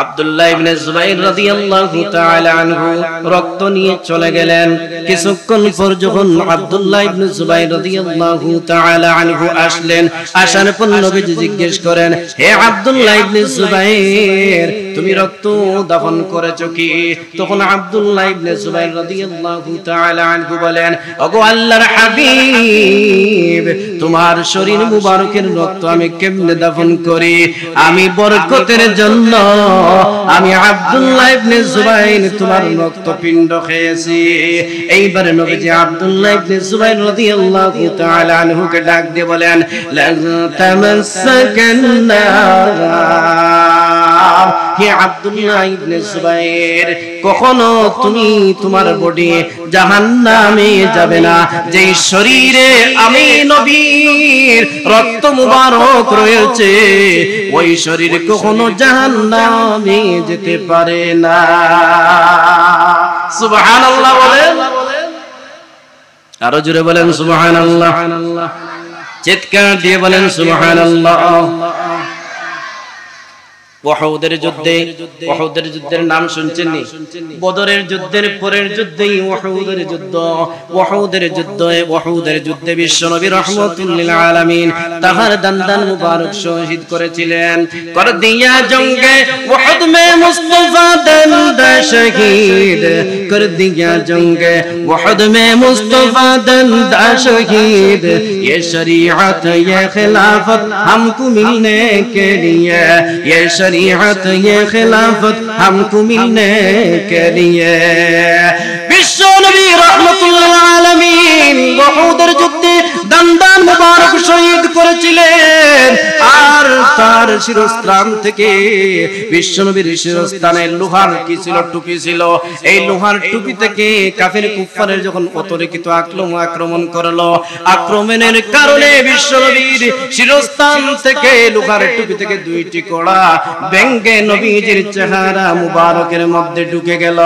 আব্দুল্লাহ ইবনে জুবাইর রাদিয়াল্লাহু তাআলা আনহু রক্ত নিয়ে চলে গেলেন। কিছুক্ষণ পর যখন আব্দুল্লাহ ইবনে জুবাইর রাদিয়াল্লাহু তাআলা আনহু আসলেন, আসার পর নবীজি জিজ্ঞেস করেন, হে আব্দুল্লাহ ইবনে জুবাইর, তুমি রক্ত দাফন করেছো কি? তখন আব্দুল্লাহ ইবনে জুবাইর রাদিয়াল্লাহু তাআলা আনহু বলেন, ওগো আল্লাহর হাবিব, তোমার শরীর মুবারকের রক্ত আমি কেমনে দাফন করি? আমি বরকতের জন্য আমি আব্দুল্লাহ ইবনে জুবাইর তোমার রক্তপিণ্ড খেয়েছি। এইবারে নবীজি আব্দুল্লাহ ইবনে জুবাইর রাদিয়াল্লাহু তাআলা আনহুকে ডাক দিয়ে বলেন, লা তামাসসাকান্না হে আব্দুল্লাহ ইবনে জুবাইর, কখনো তুমি তোমার বডি জাহান্নামে যাবে না। যেই শরীরে আমি নবীর রক্ত মুবারক রয়েছে, ওই শরীর কখনো জাহান্নামে যেতে পারে না। সুবহানাল্লাহ বলেন, আরো জোরে বলেন সুবহানাল্লাহ। চিৎকার দিয়ে বলেন সুবহানাল্লাহ। ওহদের যুদ্ধের নাম শুনছেন নি? বদরের যুদ্ধের পরের যুদ্ধেই ওহদের যুদ্ধ। ওহদের যুদ্ধে বিশ্বনবী রাহমাতুল লিল আলামিন তাহার দান্দান মুবারক শহীদ করেছিলেন। কর দিয়া জঙ্গে ওহদ মে মুস্তাফা দান্দা শহীদ, কর দিয়া জঙ্গে ওহদ মে মুস্তাফা দান্দা শহীদ। ये शरीयत ये खिलाफत हमको मिलने के लिए, ये शरीयत ये खिलाफत हमको मिलने के लिए। विश्व नबी रहमतुल्लाह आलमीन ওহদের যুদ্ধে দান্দান মুবারক শহীদ করেছিলেন। আর তার শিরস্ত্রাণ থেকে বিশ্বনবীর শিরস্ত্রাণে লোহার কি ছিল? টুপি ছিল। এই লোহার টুপি থেকে কাফের কুফারের যখন অতর্কিত আক্রমণ করলো, আক্রমণের কারণে বিশ্বনবীর শিরস্ত্রাণ থেকে লোহার টুপি থেকে দুইটি কড়া ভেঙ্গে নবীজির চেহারা মুবারকের মধ্যে ঢুকে গেল।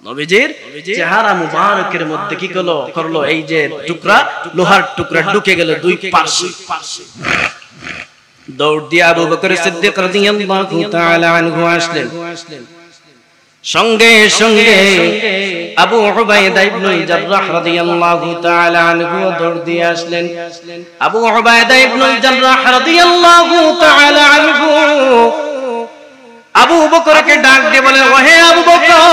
নবীজির চেহারা মুবারকের মধ্যে কি করলো? এই যে টুকরা, লোহার টুকরা ঢুকে গেল দুই পাশে। দৌড় দিয়ে আবু বকর সিদ্দিক রাদিয়াল্লাহু তাআলা আনহু আসলেন। সঙ্গে সঙ্গে আবু উবাইদা ইবনে জাররাহ রাদিয়াল্লাহু তাআলা আনহু দৌড় দিয়ে আসলেন। আবু উবাইদা ইবনে জাররাহ রাদিয়াল্লাহু তাআলা আনহু আবু বকরকে ডাক দিয়ে বলে, ওহে আবু বকর,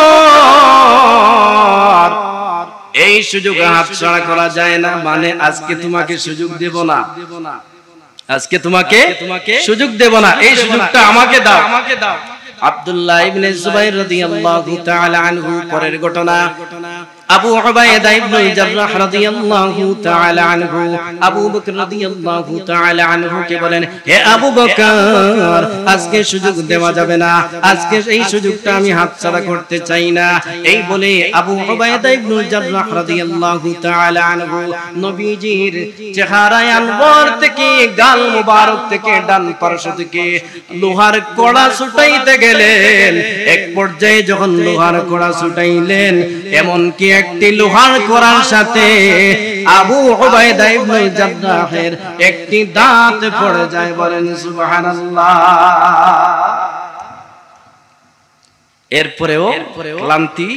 এই সুযোগ হাতছাড়া করা যায় না। মানে আজকে তোমাকে সুযোগ দেব না, আজকে তোমাকে সুযোগ দেব না, এই সুযোগটা আমাকে দাও। আব্দুল্লাহ ইবনে জুবাইর রাদিয়াল্লাহু তাআলা আনহু পরের ঘটনা। আবু উবাইদা ইবনে জাররাহ রাদিয়াল্লাহু তাআলা আনহু আবু বকর রাদিয়াল্লাহু তাআলা আনহু কে বলেন, হে আবু বকর, আজকে সুযোগ দেওয়া যাবে না, আজকে এই সুযোগটা আমি হাতছাড়া করতে চাই না। এই বলে আবু উবাইদা ইবনে জাররাহ রাদিয়াল্লাহু তাআলা আনহু নবীজির চেহারায় আনওয়ার থেকে, গাল মুবারক থেকে, ডান পার্শ্ব থেকে লোহার কড়া ছুটাইতে গেলেন। এক পর্যায়ে যখন লোহার কড়া ছুটাইলেন, এমন কি একটি লোহার কড়ার সাথে আবু উবাইদা ইবনে জাররাহের একটি দাঁত পড়ে যায়। বলেন সুবহানাল্লাহ। এরপরেও ক্লান্তি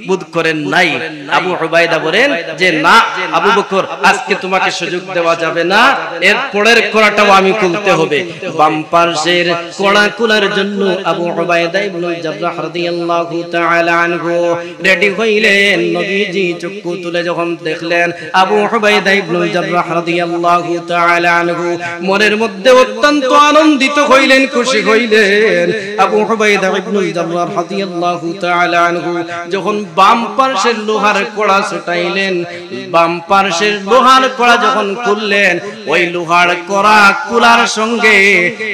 বোধ করেন নাই। আবু উবাইদা বলেন যে না আবু বকর, আজকে তোমাকে সুযোগ দেওয়া যাবে না, এর পরের কোড়াটাও আমি খুলতে হবে। বাম পাশের কোড়া খোলার জন্য আবু উবাইদা ইবনে জাররাহ রাদিয়াল্লাহু তাআলা আনহু রেডি হইলেন। নবীজি চক্ষু তুলে যখন দেখলেন আবু উবাইদা ইবনে জাররাহ রাদিয়াল্লাহু তাআলা আনহু মনের মধ্যে অত্যন্ত আনন্দিত হইলেন, খুশি হইলেন। আবু উবাইদা ইবনে জাররাহ রাদিয়াল্লাহু তাআলা আনহু যখন বাম পাশের লোহার কড়া ছুটাইলেন, বাম পাশের লোহার কড়া যখন খুললেন, ওই লোহার কড়া খোলার সঙ্গে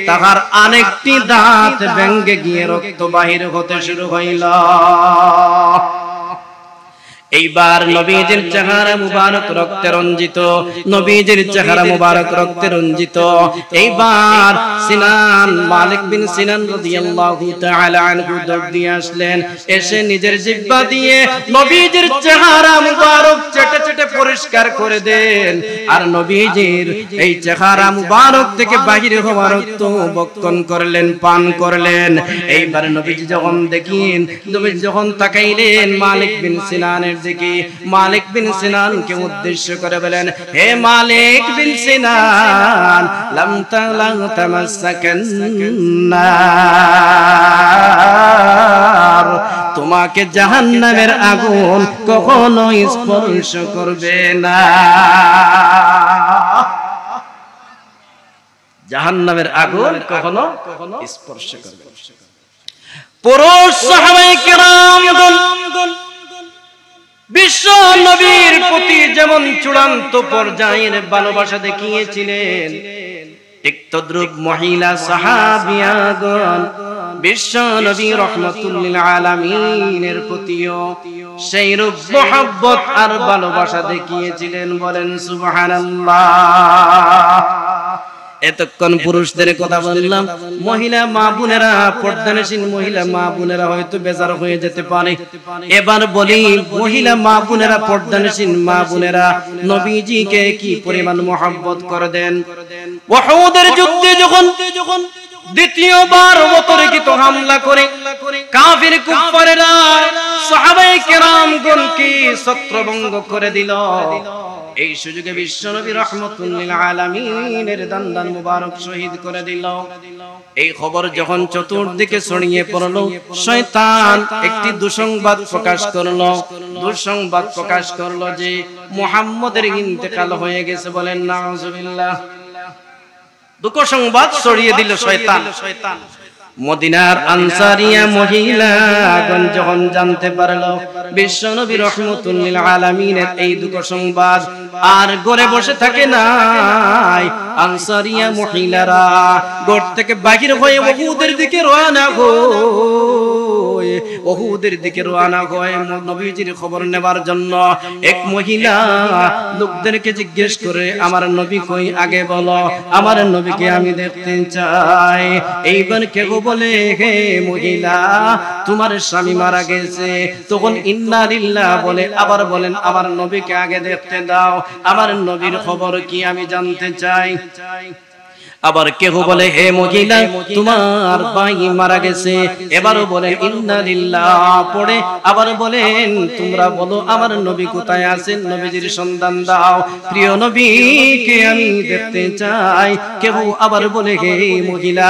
তাহার আরেকটি দাঁত ভেঙে গিয়ে রক্ত বাহির হতে শুরু হইল। এইবার নবীজির চেহারা মুবারক রক্তে রঞ্জিত, নবীজির চেহারা মুবারক রক্তে রঞ্জিত। এইবার সিনান, মালিক বিন সিনান রাদিয়াল্লাহু তাআলা আনহু দৌড় দিয়ে আসলেন। এসে নিজের জিহ্বা দিয়ে নবীজির চেহারা মুবারক চেটে চেটে পরিষ্কার করে দেন। আর নবীজির এই চেহারা মুবারক থেকে বাহির হওয়া রক্ত বক্ষণ করলেন, পান করলেন। এইবার নবীজি যখন দেখেন, নবীজি যখন তাকাইলেন মালিক বিন সিনানের দিকে, মালিক বিন সিনানকে উদ্দেশ্য করে বলেন, হে মালিক বিন সিনান, লাম তামাসসাকান নার, তোমাকে জাহান্নামের আগুন কখনো স্পর্শ করবে না। জাহান্নামের আগুন কখনো স্পর্শ করবে না। পুরুষ সাহাবায়ে কেরামগণ বিশ্ব নবীর প্রতি যেমন চূড়ান্ত পর্যায়ের ভালোবাসা দেখিয়েছিলেন, ঠিক তদ্রুপ মহিলা সাহাবিয়াগণ বিশ্ব নবী রাহমাতুল লিল আলামিনের প্রতিও সেইরূপ মহব্বত আর ভালোবাসা দেখিয়েছিলেন। বলেন সুবহানাল্লাহ। এতক্ষণ পুরুষদের কথা বললাম, মহিলা মা বোনেরা, পর্দানশীল মহিলা মা বোনেরা হয়তো বেজার হয়ে যেতে পারে। এবার বলি, মহিলা মা বোনেরা, পর্দানশীল মা বোনেরা নবীজিকে কি পরিমাণ মহব্বত করে দেন। উহুদের যুদ্ধে যখন দ্বিতীয়বার অতর্কিত হামলা করে কাফির কুফারেরা সাহাবায়ে কেরামগণকে ছত্রভঙ্গ করে দিল, এই সুযোগে বিশ্বনবী রাহমাতুল লিল আলামিনের দান্দান মুবারক শহীদ করে দিল। এই খবর যখন চতুর্দিকে ছড়িয়ে পড়ল, শয়তান একটি দুঃসংবাদ প্রকাশ করলো যে মুহাম্মদের ইন্তেকাল হয়ে গেছে। বলেন নাউজুবিল্লাহ। দুঃখ সংবাদ ছড়িয়ে দিল শয়তান। মদিনার আনসারিয়া মহিলাগণ যখন জানতে পারল বিশ্বনবী রাহমাতুল লিল আলামিনের এই দুঃখ সংবাদ, আর ঘরে বসে থাকে নাই। আনসারিয়া মহিলারা ঘর থেকে বাহির হয়ে উহুদের দিকে রওনা হয় নবীজির খবর নেবার জন্য। এক মহিলা লোকদেরকে জিজ্ঞেস করে, আমার নবী কই, আগে বলো, আমার নবীকে আমি দেখতে চাই। এইবার কেউ বলে, হে মহিলা, তোমার স্বামী মারা গেছে। তখন ইন্না লিল্লাহ বলে, আবার বলেন, আমার নবীকে আগে দেখতে দাও, আমার নবীর খবর কি আমি জানতে চাই। আবার কেউ বলে, হে মহিলা, তোমার ভাই মারা গেছে। এবারও বলেন ইন্না লিল্লাহ পড়ে আবার বলেন, তোমরা বলো আমার নবী কোথায় আছেন, নবীজির সন্ধান দাও, প্রিয় নবীকে আমি দেখতে চাই। কেউ আবার বলে, হে মহিলা,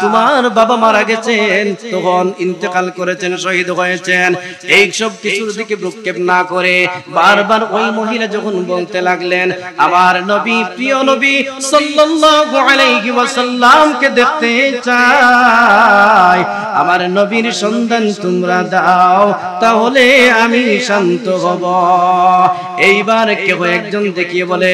তোমার বাবা মারা গেছেন, তখন ইন্তেকাল করেছেন, শহীদ হয়েছেন। এই সব কিছুর দিকে ভ্রুক্ষেপ না করে বারবার ওই মহিলা যখন বলতে লাগলেন, আমার নবী, প্রিয় নবী সাল্লাল্লাহু আলাইহি ওয়াসাল্লামকে দেখতে চাই, আমার নবীর সন্ধান তোমরা দাও, তাহলে আমি শান্ত হব। এইবার কেউ একজন দেখিয়ে বলে,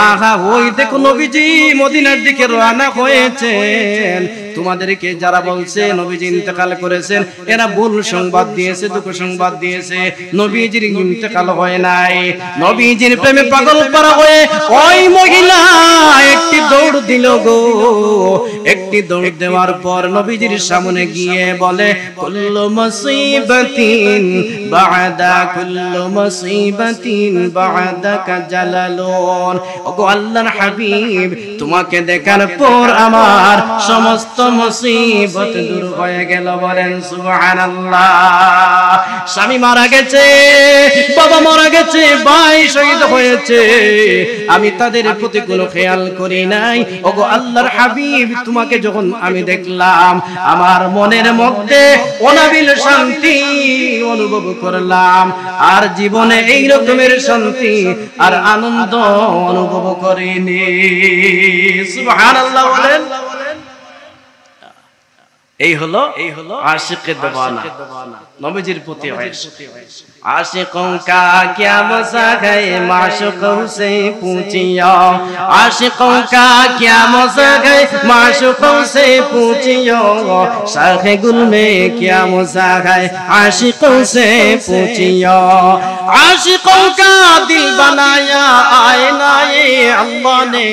আহা, ওই দেখো নবীজি মদিনার দিকে রওনা হয়েছেন। তোমাদেরকে যারা বলছে নবীজি ইন্তেকাল করেছেন, এরা ভুল সংবাদ দিয়েছে, দুঃখ সংবাদ দিয়েছে। নবীজির ইন্তেকাল হয় নাই। নবীজির প্রেমে পাগল করা হয়ে ওই মহিলা একটি দৌড় দিল গো। একটি দৌড় দেওয়ার পর নবীজির সামনে গিয়ে বলে, কুল্লু মুসিবাতিন বা'দাকা জালালুন। ওগো আল্লাহর হাবিব, তোমাকে দেখার পর আমার সমস্ত মুসিবত দূর হয়ে গেল। বলেন সুবহানাল্লাহ। স্বামী মারা গেছে, বাবা মারা গেছে, ভাই শহীদ হয়েছে, আমি তাদের প্রতি কোনো খেয়াল করি নাই। ওগো আল্লাহর হাবিব, তোমাকে যখন আমি দেখলাম, আমার মনের মধ্যে অনাবিল শান্তি অনুভব করলাম, আর জীবনে এই রকমের শান্তি আর আনন্দ অনুভব করিনি। সুবহানাল্লাহ বলেন। এই হলো আশিকে দেওয়ানা, নবীজির প্রতি आशिकों का क्या मज़ाक है माशूकों से पूछियो, आशिकों का क्या मज़ाक है माशूकों से पूछियो, शाख़े गुल में क्या मज़ाक है आशिकों से पूछियो। आशिकों का दिल बनाया आईना ये अल्लाह ने,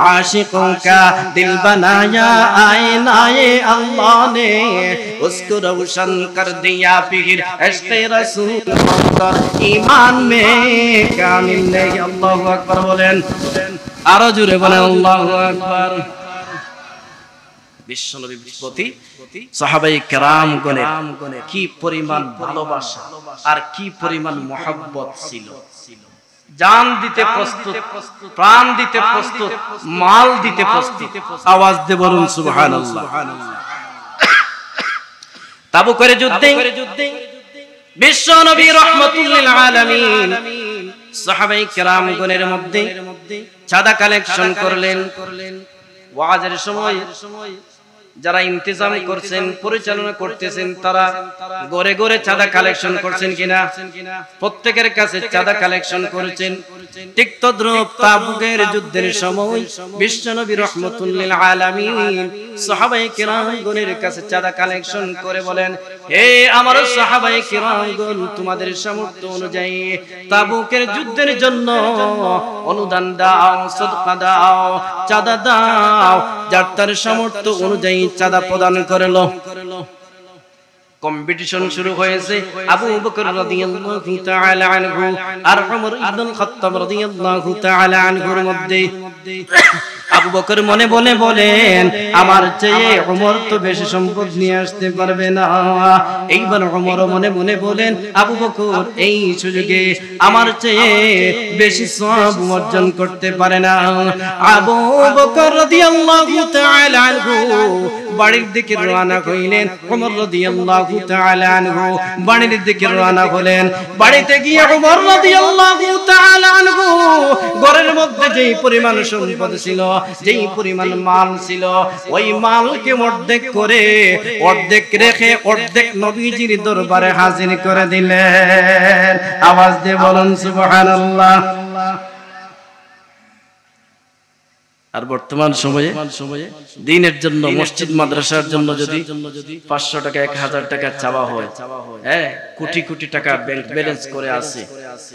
आशिकों का दिल बनाया आईना ये अल्लाह ने, उसको रोशन कर दिया फिर इश्क़े रसूल ईमान में कामिल नहीं। अल्लाहु আকবার বলেন, আরো জোরে বলেন আল্লাহু আকবার। বিশ্বনবীর প্রতি সাহাবায়ে কেরামগণের কি পরিমাণ ভালোবাসা আর কি পরিমাণ মহব্বত ছিল। জান দিতে প্রস্তুত, প্রাণ দিতে প্রস্তুত, মাল দিতে প্রস্তুত। আওয়াজ দিয়ে বলুন সুবহানাল্লাহ। তাবুকের যুদ্ধে বিশ্ব নবী রাহমাতুল লিল আলামিন সাহাবায়ে কেরামগণের মধ্যে চাঁদা কালেকশন করলেন। ওয়াজের সময় যারা ইন্তজাম করছেন, পরিচালনা করতেছেন, তারা ঘরে ঘরে চাঁদা কালেকশন করছেন কিনা? প্রত্যেকের কাছে চাঁদা কালেকশন করেছেন। ঠিক তদ্রূপ তাবুকের যুদ্ধের সময় বিশ্বনবী রাহমাতুল লিল আলামিন সাহাবায়ে কিরামগণের কাছে চাঁদা কালেকশন করে বলেন, হে আমার সাহাবায়ে কিরামগণ, তোমাদের সামর্থ্য অনুযায়ী তাবুকের যুদ্ধের জন্য অনুদান দাও, সদকা দাও, চাঁদা দাও। যার তার সামর্থ্য অনুযায়ী চাঁদা প্রদান করলো। কম্পিটিশন শুরু হয়েছে। আবু বকর রাদিয়াল্লাহু তাআলা আনহু আর ওমর ইবনুল খাত্তাব রাদিয়াল্লাহু তাআলা আনহুর মধ্যে। আবু বকর মনে মনে বলেন, আমার চেয়ে ওমর তো বেশি সম্পদ নিয়ে আসতে পারবে না। এইবার ওমর মনে মনে বলেন, আবু বকর এই সুযোগে আমার চেয়ে বেশি সওয়াব অর্জন করতে পারে না। আবু বকর রাদিয়াল্লাহু তাআলা আনহু বাড়ির দিকে রওনা হইলেন। ওমর রাদিয়াল্লাহু তাআলা আনহু বাড়ির দিকে রওনা হলেন। বাড়িতে গিয়ে ওমর রাদিয়াল্লাহু তাআলা আনহু ঘরের মধ্যে যেই পরিমাণ সম্পদ ছিল, যেই পরিমাণ মাল ছিল, ওই মালকে অর্ধেক করে, অর্ধেক রেখে অর্ধেক নবীজির দরবারে হাজির করে দিলেন। আওয়াজ দিয়ে বলুন সুবহানাল্লাহ। আর বর্তমান সময়ে দ্বীনের জন্য, মসজিদ মাদ্রাসার জন্য যদি 500 টাকা 1000 টাকা চাওয়া হয়, হ্যাঁ, কোটি কোটি টাকা ব্যাংক ব্যালেন্স করে আছে,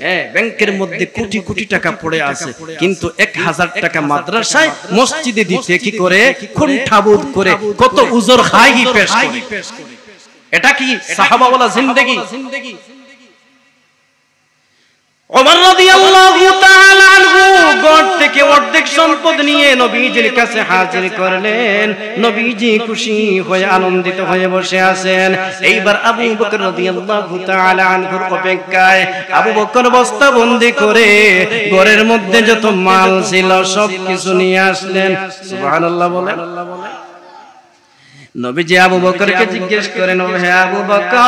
হ্যাঁ, ব্যাংকের মধ্যে কোটি কোটি টাকা পড়ে আছে, কিন্তু 1000 টাকা মাদ্রাসায় মসজিদে দিতে কি করে, কুণ্ঠাবোধ করে, কত উজর খাই পেশ করে। এটা কি সাহাবাওয়ালা জিন্দেগি? ওমর রাদিয়াল্লাহু তাআলা আনহু ঘর থেকে অর্ধেক সম্পদ নিয়ে নবীজির কাছে হাজির করলেন। নবীজি খুশি হয়ে আনন্দিত হয়ে বসে আছেন। এইবার আবু বকর রাদিয়াল্লাহু তাআলা আনহুর অপেক্ষায় আবু বকর বস্তাবন্দি করে ঘরের মধ্যে যত মাল ছিল সব কিছু নিয়ে আসলেন। সুবহানাল্লাহ বলেন। নবীজি আবু বকরকে জিজ্ঞেস করেন, হে আবু বকর,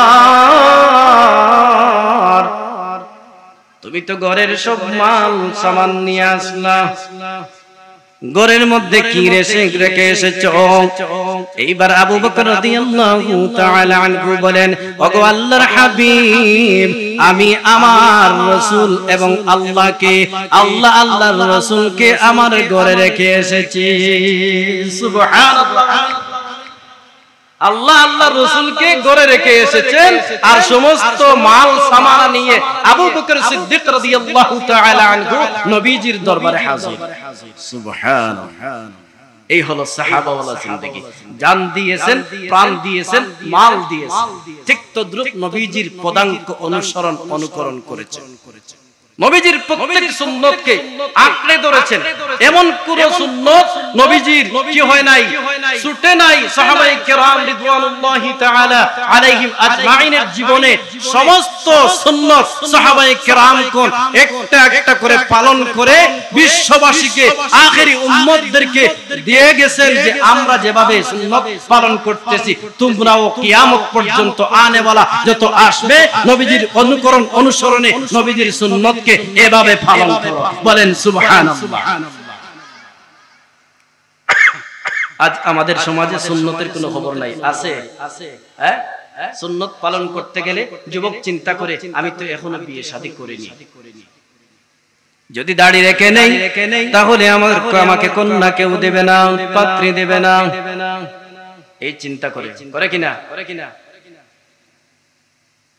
তুমি তো ঘরের সব মাল সামান নিয়ে আসলা, ঘরের মধ্যে কি রেখে এসেছো? এইবার আবু বকর রাদিয়াল্লাহু তাআলা আনহু বলেন, ওগো আল্লাহর হাবিব, আমি আমার রাসূল এবং আল্লাহকে, আল্লাহর রাসূলকে আমার ঘরে রেখে এসেছি। সুবহানাল্লাহ। আল্লাহর রাসূলকে ঘরে রেখে এসেছেন আর সমস্ত মাল সামান নিয়ে আবু বকর সিদ্দিক রাদিয়াল্লাহু তাআলা আনহু নবীজির দরবারে হাজির। সুবহানাল্লাহ। এই হলো সাহাবাওয়ালা জিন্দেগি। জান দিয়েছেন, প্রাণ দিয়েছেন, মাল দিয়েছেন। ঠিক তদ্রুপ নবীজির পদাঙ্ক অনুসরণ অনুকরণ করেছেন। নবীজির প্রত্যেক সুন্নতকে আঁকড়ে ধরেছেন। এমন কোন সুন্নত নবীজির কি হয় নাই, ছুটে নাই। সাহাবায়ে কেরাম রিদওয়ানুল্লাহি তাআলা আলাইহিম আজমাইনের জীবনে সমস্ত সুন্নত সাহাবায়ে কেরামগণ একটা একটা করে পালন করে বিশ্ববাসীকে, আখেরি উম্মতদেরকে দিয়ে গেছেন যে আমরা যেভাবে সুন্নত পালন করতেছি, তোমরাও কিয়ামত পর্যন্ত আনেওয়ালা যত আসবে নবীজির অনুকরণ অনুসরণে নবীজির সুন্নত এভাবে পালন করো। বলেন সুবহানাল্লাহ। আজ আমাদের সমাজে সুন্নতের কোনো খবর নাই। আছে? হ্যাঁ, সুন্নত পালন করতে গেলে যুবক চিন্তা করে, আমি তো এখনো বিয়ে শাদী করিনি, যদি দাড়ি রেখে নেই তাহলে আমাকে কন্যা কেউ দেবে না, পাত্রী দেবে না, এই চিন্তা করে কিনা?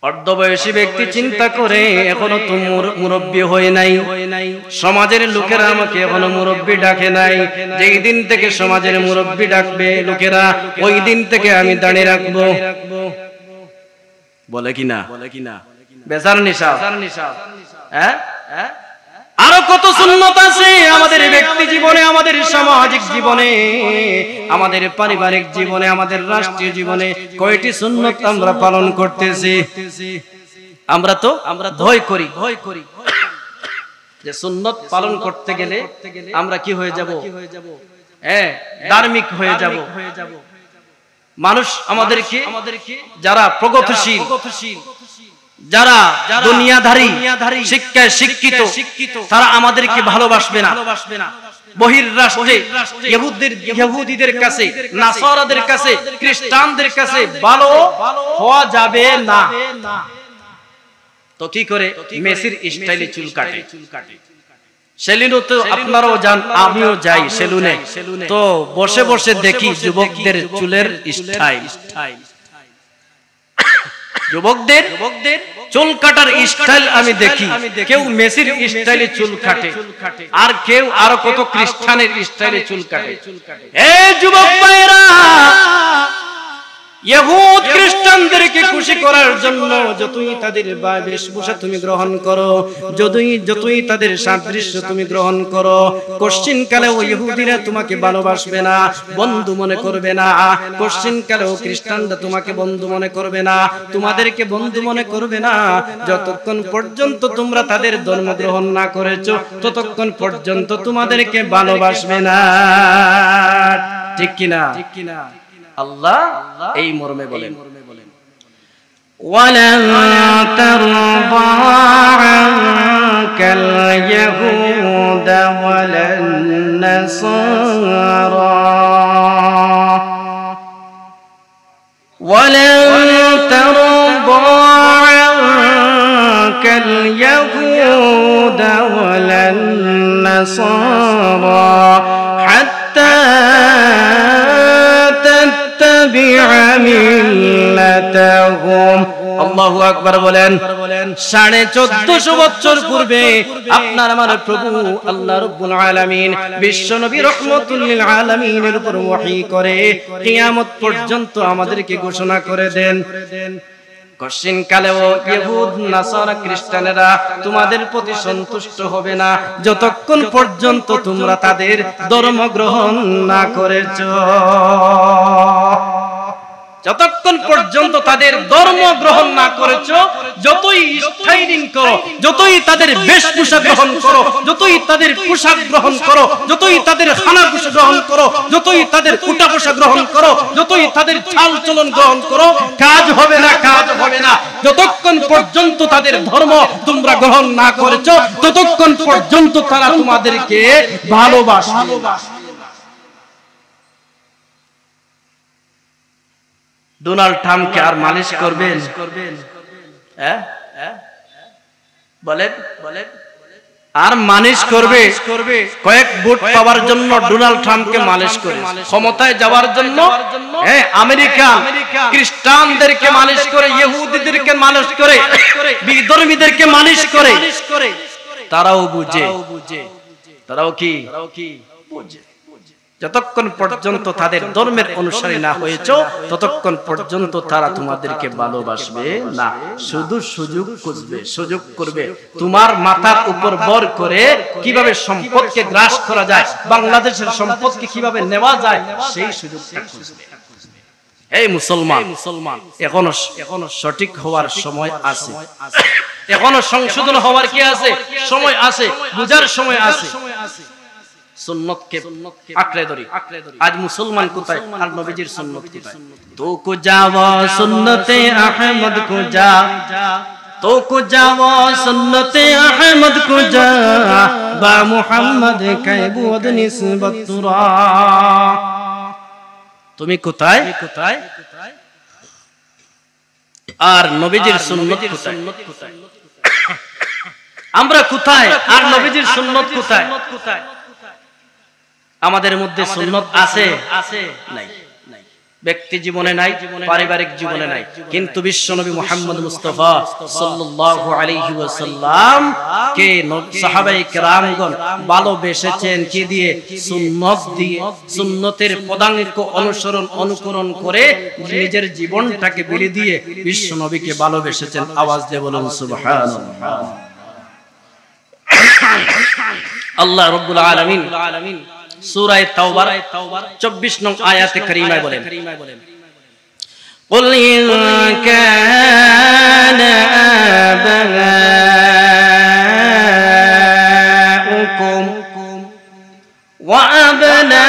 অর্ধবয়সী ব্যক্তি চিন্তা করে, এখনো তো মুরব্বী হয়ে নাই, সমাজের লোকেরা আমাকে এখনো মুরব্বী ডাকে নাই। যেই দিন থেকে সমাজের মুরব্বী ডাকবে লোকেরা, ওই দিন থেকে আমি দাঁড়িয়ে রাখবো। বলে কিনা? বেজার নিশা। হ্যাঁ, আরো কত সুন্নত আছে আমাদের ব্যক্তি জীবনে, আমাদের সামাজিক জীবনে, আমাদের পারিবারিক জীবনে, আমাদের রাষ্ট্রীয় জীবনে কয়টি সুন্নত আমরা পালন করতেছি? আমরা ভয় করি যে সুন্নত পালন করতে গেলে আমরা কি হয়ে যাব? হ্যাঁ, ধার্মিক হয়ে যাব। মানুষ আমাদেরকে, যারা প্রগতিশীল, যারা দুনিয়াধারী, শিক্ষায় শিক্ষিত, তারা আমাদেরকে ভালোবাসবে না। বহির্রাষ্ট্রে ইহুদিদের কাছে, নাসারাদের কাছে, খ্রিস্টানদের কাছে ভালো হওয়া যাবে না। তো কি করে? মেসির স্টাইলে চুল কাটে। সেলুনে তো আপনারাও যান, আমিও যাই সেলুনে। তো বসে বসে দেখি যুবকদের চুলের স্টাইল, যুবকদের চুল কাটার স্টাইল আমি দেখি। কেউ মেসির স্টাইলে চুল কাটে, আর কেউ আরো কত খ্রিস্টানের স্টাইলে চুল কাটে। এই যুবক ভাইরা, ইহুদ খ্রিস্টানদেরকে খুশি করার জন্য যতই তাদের বেশভূষা তুমি গ্রহণ করো, যতই তাদের সাদৃশ্য তুমি গ্রহণ করো, কোশ্চিন কালেও ইহুদিরা তোমাকে ভালোবাসবে না, বন্ধু মনে করবে না। কোশ্চিন কালেও খ্রিস্টানরা তোমাকে বন্ধু মনে করবে না, তোমাদেরকে বন্ধু মনে করবে না। যতক্ষণ পর্যন্ত তোমরা তাদের ধর্ম গ্রহণ না করেছো, ততক্ষণ পর্যন্ত তোমাদেরকে ভালোবাসবে না। ঠিক কিনা? আল্লাহ এই মর্মে বলেন, ওয়ালান তারদা আনকাল ইয়াহুদা ওয়ালান নাসারা ওয়ালান তারদা আনকাল ইয়াহুদা ওয়ালান নাসারা হাত্তা আল্লাহু আকবার বলেন। 1450 বছর পূর্বে আপনার আমার প্রভু আল্লাহ রাব্বুল আলামিন বিশ্ব নবী রাহমাতুল লিল আলামিনের উপর ওহী করে কিয়ামত পর্যন্ত আমাদেরকে ঘোষণা করে দেন, কোশ্চিন কালেও ইহুদ নাসারা খ্রিস্টানেরা তোমাদের প্রতি সন্তুষ্ট হবে না যতক্ষণ পর্যন্ত তোমরা তাদের ধর্ম গ্রহণ না করেছো। যতক্ষণ পর্যন্ত তাদের ধর্ম গ্রহণ না করেছো, যতই স্টাইলিং করো, যতই তাদের বেশভূষা গ্রহণ করো, যতই তাদের পোশাক গ্রহণ করো, যতই তাদের খানাগুসা গ্রহণ করো, যতই তাদের উঠা বসা গ্রহণ করো, যতই তাদের চাল চলন গ্রহণ করো, কাজ হবে না, কাজ হবে না। যতক্ষণ পর্যন্ত তাদের ধর্ম তোমরা গ্রহণ না করেছো, ততক্ষণ পর্যন্ত তারা তোমাদেরকে ভালোবাসবে। ডোনাল্ড ট্রাম্পকে আর মালিশ করবেন? বলেন আর মালিশ করবে? কয়েক ভোট পাওয়ার জন্য ডোনাল্ড ট্রাম্পকে মালিশ করে, ক্ষমতায় যাওয়ার জন্য আমেরিকা খ্রিস্টানদেরকে মালিশ করে, ইহুদিদেরকে মালিশ করে, বিধর্মীদেরকে মালিশ করে। তারাও বুঝে, তারাও কি বুঝে। যতক্ষণ পর্যন্ত তাদের ধর্মের অনুসারী না হয়েছে, ততক্ষণ পর্যন্ত তারা তোমাদেরকে ভালোবাসবে না। শুধু সুযোগ খুঁজবে, সুযোগ করবে। তোমার মাথার উপর ভর করে কিভাবে সম্পদকে গ্রাস করা যায়, বাংলাদেশের সম্পদকে কিভাবে নেওয়া যায়, সেই সুযোগটা খুঁজবে। এই মুসলমান, এখনো সঠিক হওয়ার সময় আছে, এখনো সংশোধন হওয়ার কি আছে? সময় আছে, বুঝার সময় আছে। সুন্নতকে আঁকড়ে ধরি। আজ মুসলমান কোথায় আর নবীজির সুন্নত কোথায়? তো কো যাওয়া সুন্নতে আহমদ কো যা, তো কো যাওয়া সুন্নতে আহমদ কো যা, বা মুহাম্মদ কাইবুদ নিসবত তুরা। তুমি কোথায় আর নবীজির সুন্নত কোথায়? আমরা কোথায় আর নবীজির সুন্নত কোথায়? আমাদের মধ্যে সুন্নত আছে নাই? ব্যক্তি জীবনে নাই, পারিবারিক জীবনে নাই, কিন্তু বিশ্বনবী মুহাম্মদ মুস্তাফা সাল্লাল্লাহু আলাইহি ওয়াসাল্লাম কে সাহাবায়ে কেরামগণ ভালোবেসেছেন কি দিয়ে? সুন্নত দিয়ে। সুন্নতের পদাঙ্ক অনুকরণ করে নিজের জীবনটাকে বিলিয়ে দিয়ে বিশ্বনবীকে ভালোবেসেছেন। আওয়াজ দিয়ে বলুন সুবহানাল্লাহ। আল্লাহ রাব্বুল আলামিন সূরা তাওবার 24 নং আয়াতে কারীমায় বলেন, কুল ইন কানা আবাউকুম ওয়া আবনাউকুম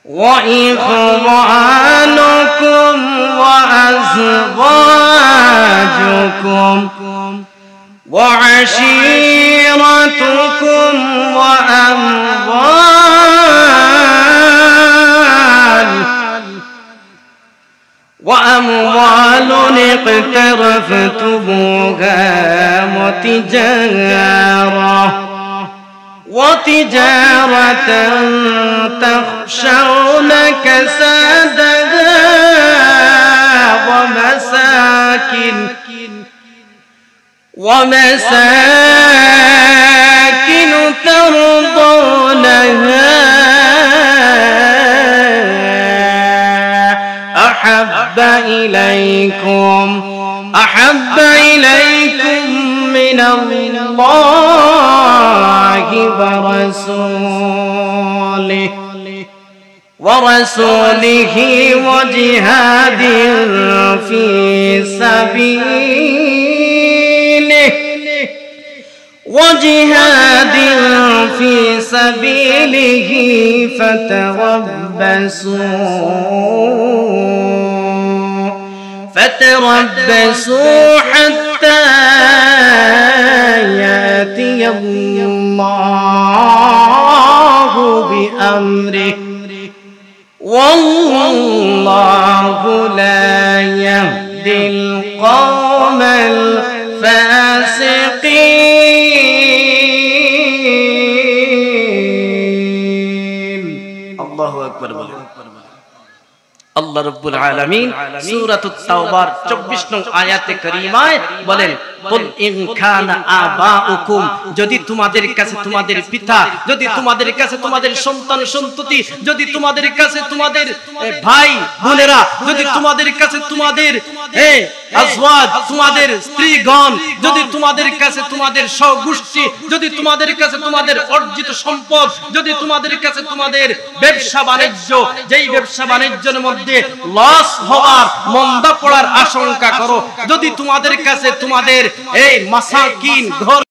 ওয়া وإخوانكم وأزواجكم وعشيرتكم وأموال اقترفتموها وتجارة تخشون كسادها ومساكن ترضونها أحب إليكم من الله ورسوله وجهاد في سبيله فتربصوا حتى يأتي الله بأمره والله لا يهدي القوم الفاسقين الله أكبر আল্লাহ রাব্বুল আলামিন সূরাতুত তাওবার 24 নং আয়াতে কারীমায় বলেন কুল ইন কানা আবাউকুম যদি তোমাদের কাছে তোমাদের পিতা যদি তোমাদের কাছে তোমাদের সন্তান সন্ততি যদি তোমাদের কাছে তোমাদের ভাই বোনেরা যদি তোমাদের কাছে তোমাদের আজওয়াজ তোমাদের স্ত্রীগণ যদি তোমাদের কাছে তোমাদের সহগোষ্ঠী যদি তোমাদের কাছে তোমাদের অর্জিত সম্পদ যদি তোমাদের কাছে তোমাদের ব্যবসা বাণিজ্য যেই ব্যবসা বাণিজ্যের মধ্যে লস হওয়ার মন্দা পড়ার আশঙ্কা করো যদি তোমাদের কাছে তোমাদের এই মাসাকিন ঘর